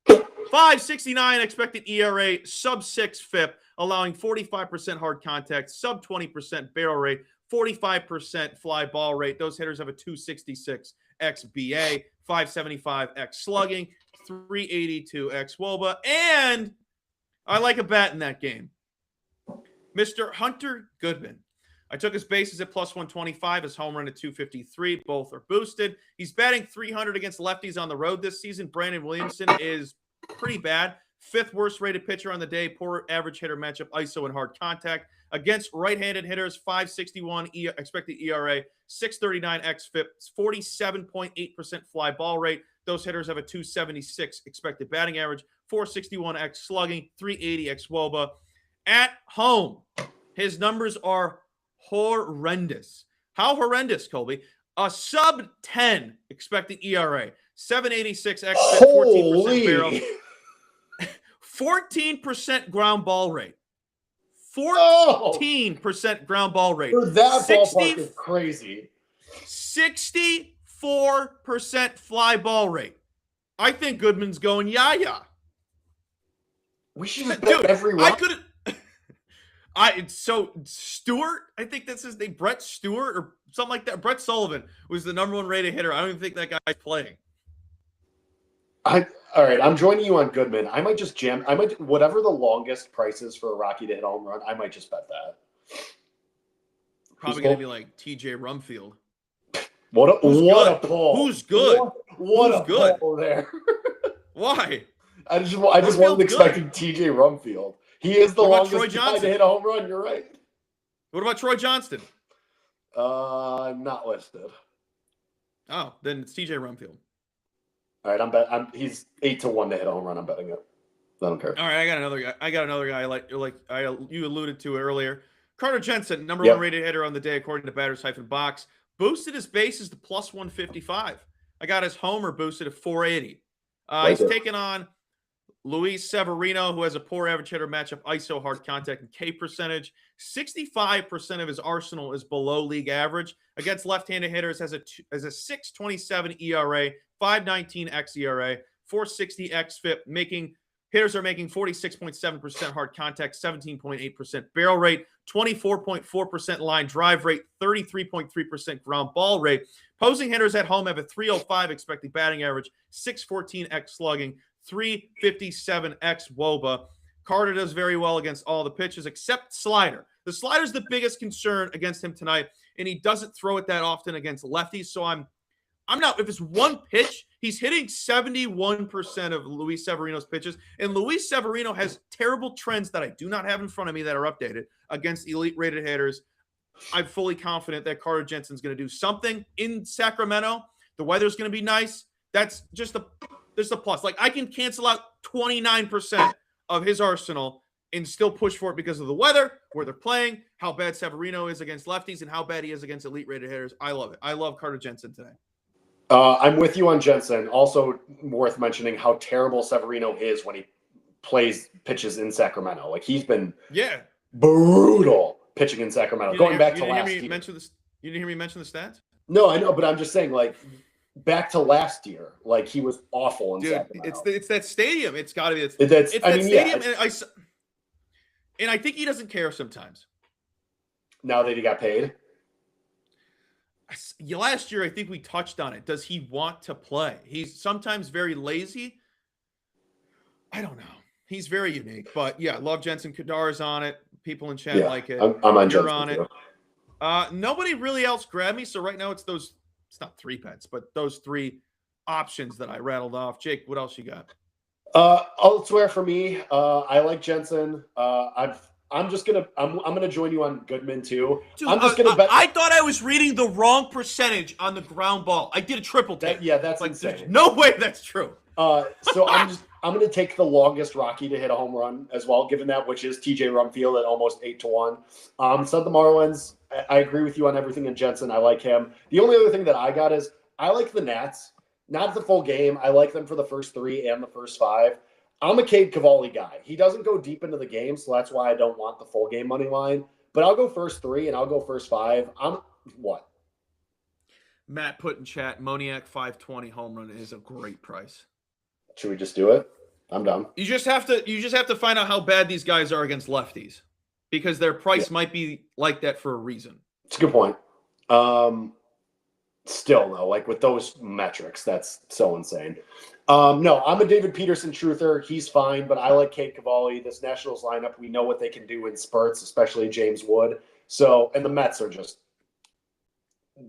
5.69 expected ERA, sub-6 FIP, allowing 45% hard contact, sub-20% barrel rate, 45% fly ball rate. Those hitters have a 2.66 xBA, 5.75 x slugging, 382 x WOBA, and I like a bat in that game. Mr. Hunter Goodman. I took his bases at plus 125, his home run at 253. Both are boosted. He's batting 300 against lefties on the road this season. Brandon Williamson is pretty bad. 5th worst rated pitcher on the day. Poor average hitter matchup, ISO and hard contact. Against right-handed hitters, 5.61 expected ERA, 6.39 xFIP, 47.8% fly ball rate. Those hitters have a 2.76 expected batting average, 4.61 x slugging, 3.80 x WOBA. At home, his numbers are horrendous. How horrendous, Colby? A sub-10 expected ERA, 7.86 xFIP, 14% barrel, 14% ground ball rate. 14% ground ball rate. For that ballpark is crazy. 64% fly ball rate. I think Goodman's going yaya. We should have bet every round. I could so Stewart, I think that's his name, Brett Stewart or something like that. Brett Sullivan was the number 1 rated hitter. I don't even think that guy's playing. All right, I'm joining you on Goodman. I might just jam. Whatever the longest price is for a Rocky to hit a home run, I might just bet that. Probably going to be like TJ Rumfield. What a pull. Who's good? Who's a good pull there. Why? I just wasn't expecting TJ Rumfield. He is the longest guy to hit a home run. You're right. What about Troy Johnston? Not listed. Oh, then it's TJ Rumfield. All right, he's 8-1 to hit a home run. I'm betting it. I don't care. All right, I got another guy like you alluded to earlier. Carter Jensen, number 1 rated hitter on the day according to Batters-Box, boosted his bases to plus 155. I got his homer boosted at 480. He's taking on Luis Severino, who has a poor average hitter matchup, ISO, hard contact, and K percentage. 65% of his arsenal is below league average. Against left-handed hitters, has a 6.27 ERA, 5.19 xERA, 4.60 xFIP. Hitters are making 46.7% hard contact, 17.8% barrel rate, 24.4% line drive rate, 33.3% ground ball rate. Opposing hitters at home have a 3.05 expected batting average, 6.14 x slugging, 3.57 x WOBA. Carter does very well against all the pitches except slider. The slider's the biggest concern against him tonight, and he doesn't throw it that often against lefties. So I'm not, if it's one pitch, he's hitting 71% of Luis Severino's pitches. And Luis Severino has terrible trends that I do not have in front of me that are updated against elite rated hitters. I'm fully confident that Carter Jensen's going to do something in Sacramento. The weather's going to be nice. That's just there's a plus. Like, I can cancel out 29% of his arsenal and still push for it because of the weather, where they're playing, how bad Severino is against lefties, and how bad he is against elite rated hitters. I love it. I love Carter Jensen today. I'm with you on Jensen. Also worth mentioning how terrible Severino is when he pitches in Sacramento. Like he's been brutal pitching in Sacramento. Going back to last year. You didn't hear me mention the stats? No, I know, but I'm just saying, like, back to last year, like he was awful in Sacramento. It's that stadium. It's got to be. It's I that mean, stadium, yeah, and I think he doesn't care sometimes. Now that he got paid. Last year, I think we touched on it. Does he want to play? He's sometimes very lazy. I don't know. He's very unique, but yeah, love Jensen. Kadar's on it. People in chat like it. I'm on You're Jensen on it. Too. Nobody really else grabbed me, so right now it's those. It's not 3 pets, but those 3 options that I rattled off. Jake, what else you got? Elsewhere for me, I like Jensen. I'm gonna join you on Goodman too. Dude, I'm just gonna bet. I thought I was reading the wrong percentage on the ground ball. I did a triple take. That's like insane. No way that's true. So I'm gonna take the longest Rocky to hit a home run as well, given that, which is TJ Rumfield at almost 8-1. So the Marlins, I agree with you on everything in Jensen. I like him. The only other thing that I got is I like the Nats. Not the full game. I like them for the first 3 and the first 5. I'm a Cade Cavalli guy. He doesn't go deep into the game, so that's why I don't want the full game money line. But I'll go first 3 and I'll go first 5. What? Matt put in chat, Moniak 520 home run is a great price. Should we just do it? I'm done. You just have to find out how bad these guys are against lefties, because their price might be like that for a reason. It's a good point. Still, though, like with those metrics, that's so insane. No, I'm a David Peterson truther. He's fine, but I like Cade Cavalli. This Nationals lineup, we know what they can do in spurts, especially James Wood. So, and the Mets are just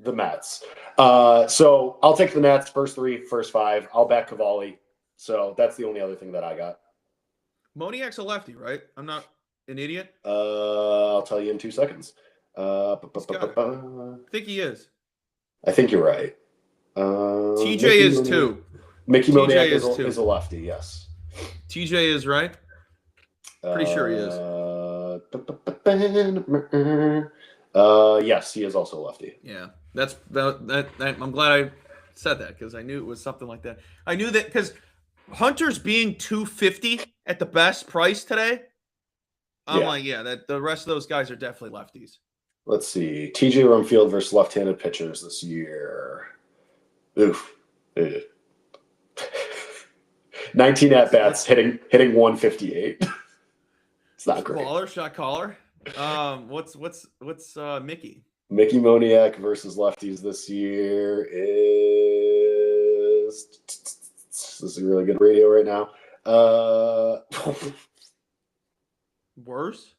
the Mets. So I'll take the Nats first 3, first 5. I'll back Cavalli. So that's the only other thing that I got. Moniak's a lefty, right? I'm not an idiot. I'll tell you in 2 seconds. I think he is. I think you're right. TJ is too. Mickey Moniak is a lefty, yes. TJ is right. Pretty sure he is. Yes, he is also a lefty. Yeah, that. I'm glad I said that because I knew it was something like that. I knew that because Hunter's being $250 at the best price today. I'm like, that the rest of those guys are definitely lefties. Let's see. TJ Rumfield versus left-handed pitchers this year. Oof. 19 at-bats, hitting 158. It's not great. Shot caller. What's Mickey? Mickey Moniak versus lefties this year is. This is really good radio right now. Worse?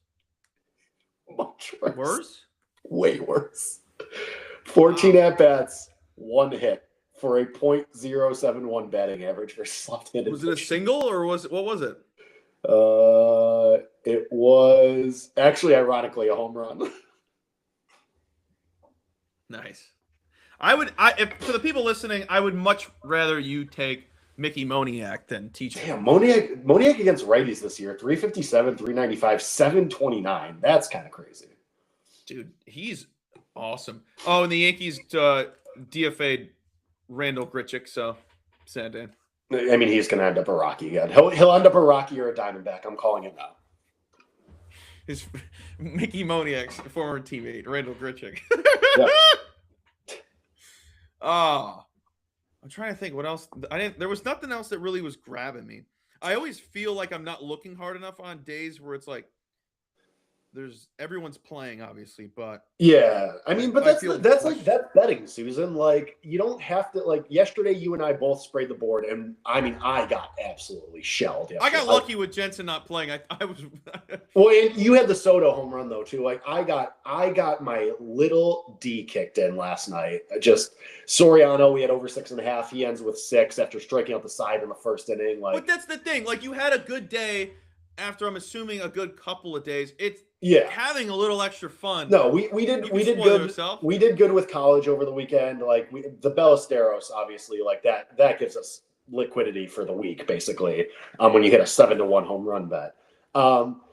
Much worse. Worse? Way worse. 14 at-bats, 1 hit for a .071 batting average versus left-handed. Was it a single or what was it? It was actually, ironically, a home run. Nice. For the people listening, I would much rather you take Mickey Moniak than TJ. Damn, Moniak against righties this year, 357, 395, 729. That's kind of crazy. Dude, he's awesome. Oh, and the Yankees DFA'd Randall Grichuk, so sad day. I mean, he's going to end up a Rocky again. He'll end up a Rocky or a Diamondback. I'm calling it now. His Mickey Moniak's former teammate, Randall Grichuk. Yeah. I'm trying to think what else. There was nothing else that really was grabbing me. I always feel like I'm not looking hard enough on days where it's like everyone's playing, obviously, but yeah, I mean, but that's like that betting, Susan. Like, you don't have to. Like, yesterday, you and I both sprayed the board, and I mean, I got absolutely shelled. Yesterday. I got lucky with Jensen not playing. I was. Well, and you had the Soto home run though too. Like, I got my little D kicked in last night. Just Soriano, we had over 6.5. He ends with 6 after striking out the side in the first inning. Like, but that's the thing. Like, you had a good day after, I'm assuming, a good couple of days. It's having a little extra fun. No, we did good. Yourself. We did good with college over the weekend. Like, the Ballesteros, obviously, like that gives us liquidity for the week, basically. When you hit a 7-1 home run bet.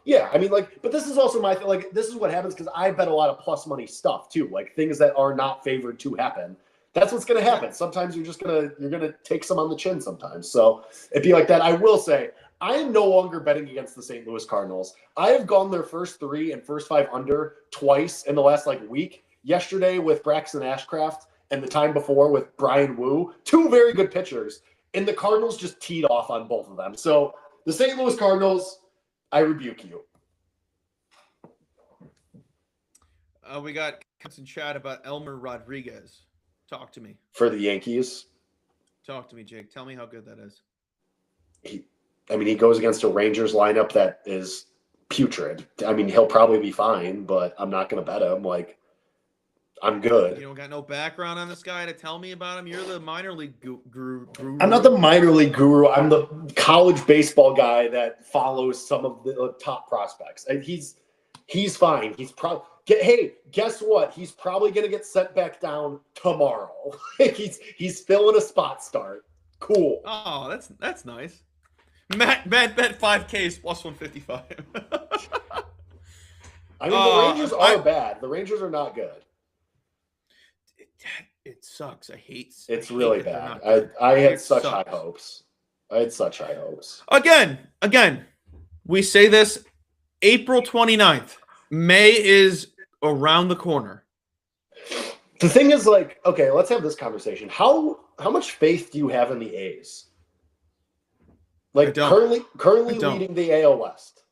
Yeah, I mean, like, but this is also my thing. Like, this is what happens because I bet a lot of plus money stuff too, like things that are not favored to happen. That's what's going to happen. Sometimes you're gonna take some on the chin. Sometimes, so it'd be like that. I will say, I am no longer betting against the St. Louis Cardinals. I have gone their first 3 and first 5 under twice in the last like week. Yesterday with Braxton Ashcraft, and the time before with Brian Wu, 2 very good pitchers, and the Cardinals just teed off on both of them. So the St. Louis Cardinals, I rebuke you. We got comments in chat about Elmer Rodriguez. Talk to me. For the Yankees. Talk to me, Jake. Tell me how good that is. He goes against a Rangers lineup that is putrid. I mean, he'll probably be fine, but I'm not going to bet him. Like, I'm good. You don't got no background on this guy to tell me about him? You're the minor league guru. I'm not the minor league guru. I'm the college baseball guy that follows some of the top prospects. And he's fine. He's probably hey, guess what? He's probably going to get sent back down tomorrow. he's filling a spot start. Cool. Oh, that's nice. Matt bet 5Ks plus 155. I mean, the Rangers are bad. The Rangers are not good. It sucks. It's really bad. I had such high hopes. Again, we say this April 29th. May is around the corner. The thing is, like, okay, let's have this conversation. How much faith do you have in the A's? Like, currently leading the AL West.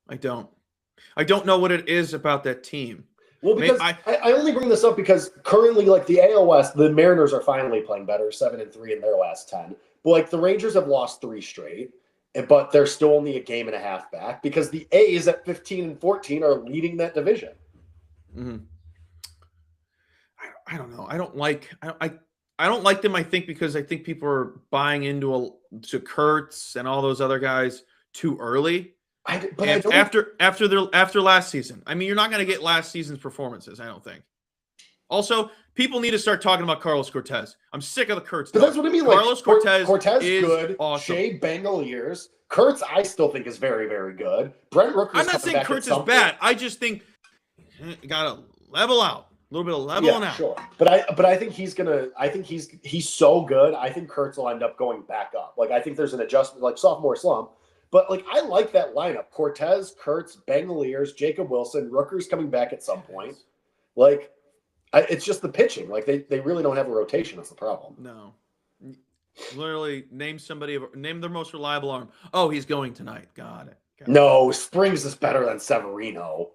I don't know what it is about that team. Well, because I only bring this up because currently, like, the AL West, the Mariners are finally playing better, 7-3 in their last 10. But, like, the Rangers have lost 3 straight, but they're still only a game and a half back because the A's at 15-14 are leading that division. Mm-hmm. I don't know. I don't like them. I think because I think people are buying into Kurtz and all those other guys too early. After last season, I mean, you're not going to get last season's performances. I don't think. Also, people need to start talking about Carlos Cortez. I'm sick of the Kurtz. But that's what I mean. Like, Carlos Cortez is good. Awesome. Shea Bangaliers. Kurtz, I still think is very, very good. Brent Rooker's I'm not saying Kurtz is bad. I just think you gotta level out. A little bit of leveling out. Sure. But I think he's so good. I think Kurtz will end up going back up. Like, I think there's an adjustment, like sophomore slump. But, like, I like that lineup. Cortez, Kurtz, Bangaliers, Jacob Wilson, Rooker's coming back at some point. Like, it's just the pitching. Like, they really don't have a rotation. That's the problem. No. Literally, name their most reliable arm. Oh, he's going tonight. Got it. No, Springs is better than Severino.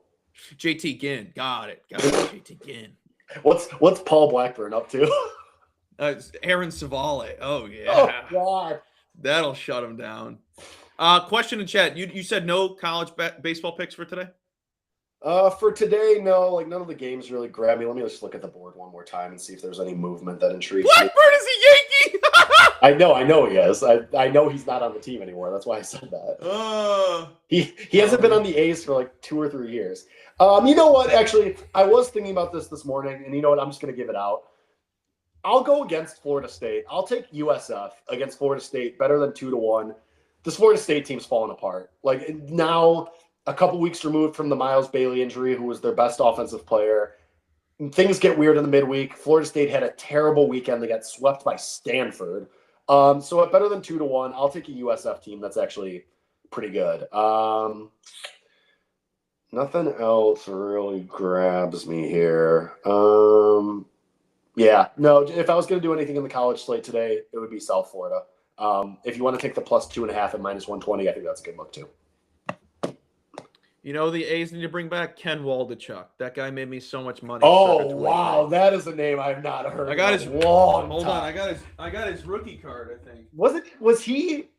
JT Ginn. Got it. JT Ginn. What's Paul Blackburn up to? Aaron Savale. Oh, yeah. Oh, God. That'll shut him down. Question in chat. You said no college baseball picks for today? For today, no. Like, none of the games really grab me. Let me just look at the board one more time and see if there's any movement that intrigues me. Blackburn is a Yankee! I know he is. I know he's not on the team anymore. That's why I said that. He hasn't been on the A's for like 2 or 3 years. You know what? Actually, I was thinking about this morning, and you know what? I'm just going to give it out. I'll go against Florida State. I'll take USF against Florida State, better than 2-1. This Florida State team's falling apart. Like, now, a couple weeks removed from the Miles Bailey injury, who was their best offensive player. Things get weird in the midweek. Florida State had a terrible weekend. They got swept by Stanford. So at better than 2-1, I'll take a USF team that's actually pretty good. Nothing else really grabs me here. Yeah, no, if I was going to do anything in the college slate today, it would be South Florida. If you want to take the plus 2.5 at minus 120, I think that's a good look too. You know, the A's need to bring back Ken Waldichuk. That guy made me so much money. Oh, wow. That is a name I've not heard. I got his long Hold time. on. I got his rookie card, I think. Was he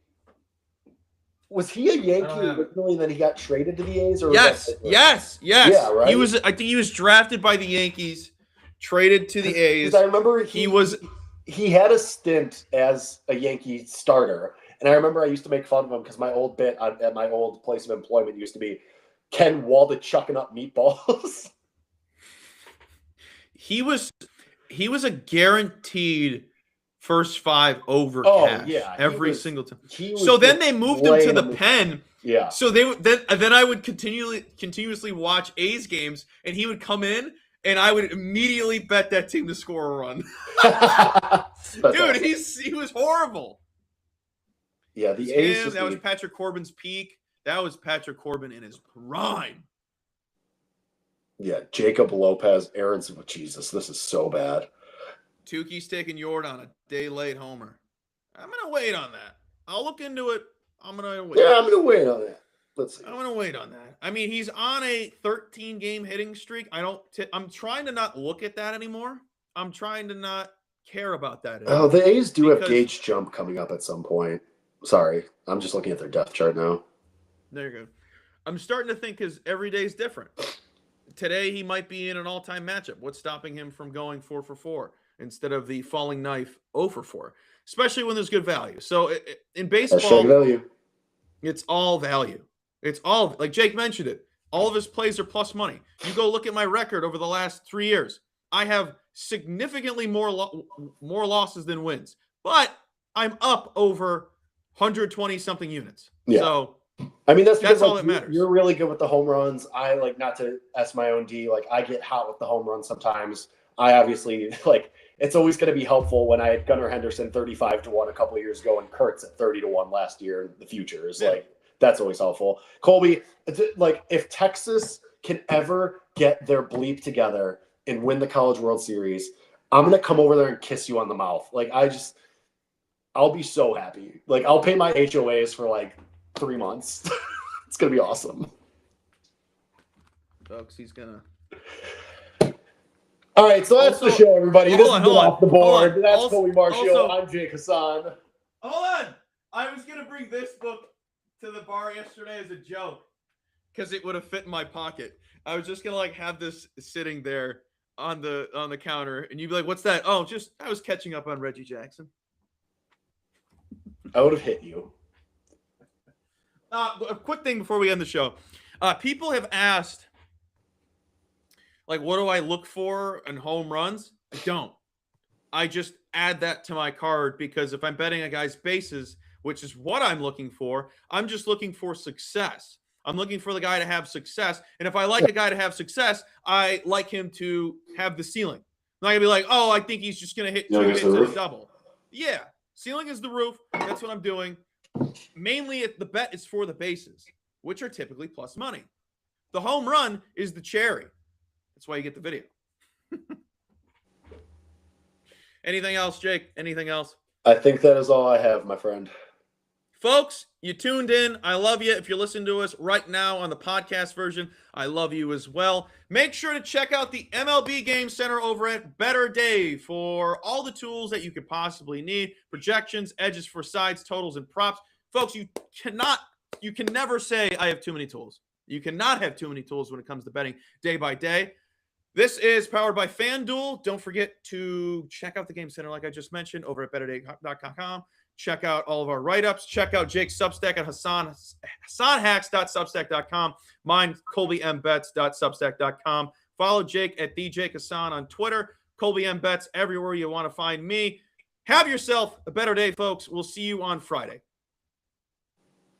a Yankee originally and then he got traded to the A's? Or yes. Yeah, right? I think he was drafted by the Yankees, traded to the A's. I remember he had a stint as a Yankee starter. And I remember I used to make fun of him because my old bit at my old place of employment used to be Ken Waldichuk chucking up meatballs. He was a guaranteed first 5 over Oh, cash yeah. every single time. So then they moved him to the pen Yeah. So they would then I would continuously watch A's games, and he would come in, and I would immediately bet that team to score a run. Dude, awesome. he was horrible. Yeah, the A's. That was Patrick Corbin's peak. That was Patrick Corbin in his prime. Yeah, Jacob Lopez, Aaron's. Jesus, this is so bad. Tukey's taking Yord on a day late homer. I'm gonna wait on that. I'll look into it. I'm gonna wait. Yeah, I'm gonna wait on that. Let's see. I'm gonna wait on that. I mean, he's on a 13-game hitting streak. I'm trying to not look at that anymore. I'm trying to not care about that anymore. Oh, the A's do have Gage Jump coming up at some point. Sorry, I'm just looking at their depth chart now. There you go. I'm starting to think because every day is different. Today he might be in an all-time matchup. What's stopping him from going 4 for 4 instead of the falling knife 0 for 4? Especially when there's good value. So in baseball, value. It's all value. It's all, like Jake mentioned it, all of his plays are plus money. You go look at my record over the last 3 years. I have significantly more losses than wins, but I'm up over 120-something units. Yeah. So I mean, that's all that matters. You're really good with the home runs. I like, not to S my own D, like I get hot with the home runs sometimes. I obviously like, it's always going to be helpful when I had Gunnar Henderson 35-1 a couple of years ago and Kurtz at 30-1 last year in the futures. Yeah. Like, that's always helpful. Colby, like if Texas can ever get their bleep together and win the College World Series, I'm going to come over there and kiss you on the mouth. Like, I'll be so happy. Like, I'll pay my HOAs for like 3 months. It's going to be awesome. Folks, he's going to. All right, so that's the show, everybody. This is Off the Board. That's Colby Marshall. I'm Jake Hassan. Hold on. I was going to bring this book to the bar yesterday as a joke because it would have fit in my pocket. I was just going to like have this sitting there on the counter, and you'd be like, what's that? Oh, just I was catching up on Reggie Jackson. I would have hit you. A quick thing before we end the show. People have asked, like, what do I look for in home runs? I don't. I just add that to my card because if I'm betting a guy's bases, which is what I'm looking for, I'm just looking for success. I'm looking for the guy to have success. And if I like a guy to have success, I like him to have the ceiling. I'm not going to be like, oh, I think he's just going to hit 2 hits and a double. Yeah. Ceiling is the roof. That's what I'm doing. Mainly, the bet is for the bases, which are typically plus money. The home run is the cherry. That's why you get the video. Anything else, Jake? Anything else? I think that is all I have, my friend. Folks, you tuned in. I love you. If you're listening to us right now on the podcast version, I love you as well. Make sure to check out the MLB Game Center over at Better Day for all the tools that you could possibly need. Projections, edges for sides, totals, and props. Folks, you can never say I have too many tools. You cannot have too many tools when it comes to betting day by day. This is powered by FanDuel. Don't forget to check out the Game Center, like I just mentioned, over at betterday.com. Check out all of our write-ups. Check out Jake's Substack at hassanhacks.substack.com. Mine, colbymbets.substack.com. Follow Jake at @DJakeHassan on Twitter. Colby M. Betts everywhere you want to find me. Have yourself a better day, folks. We'll see you on Friday.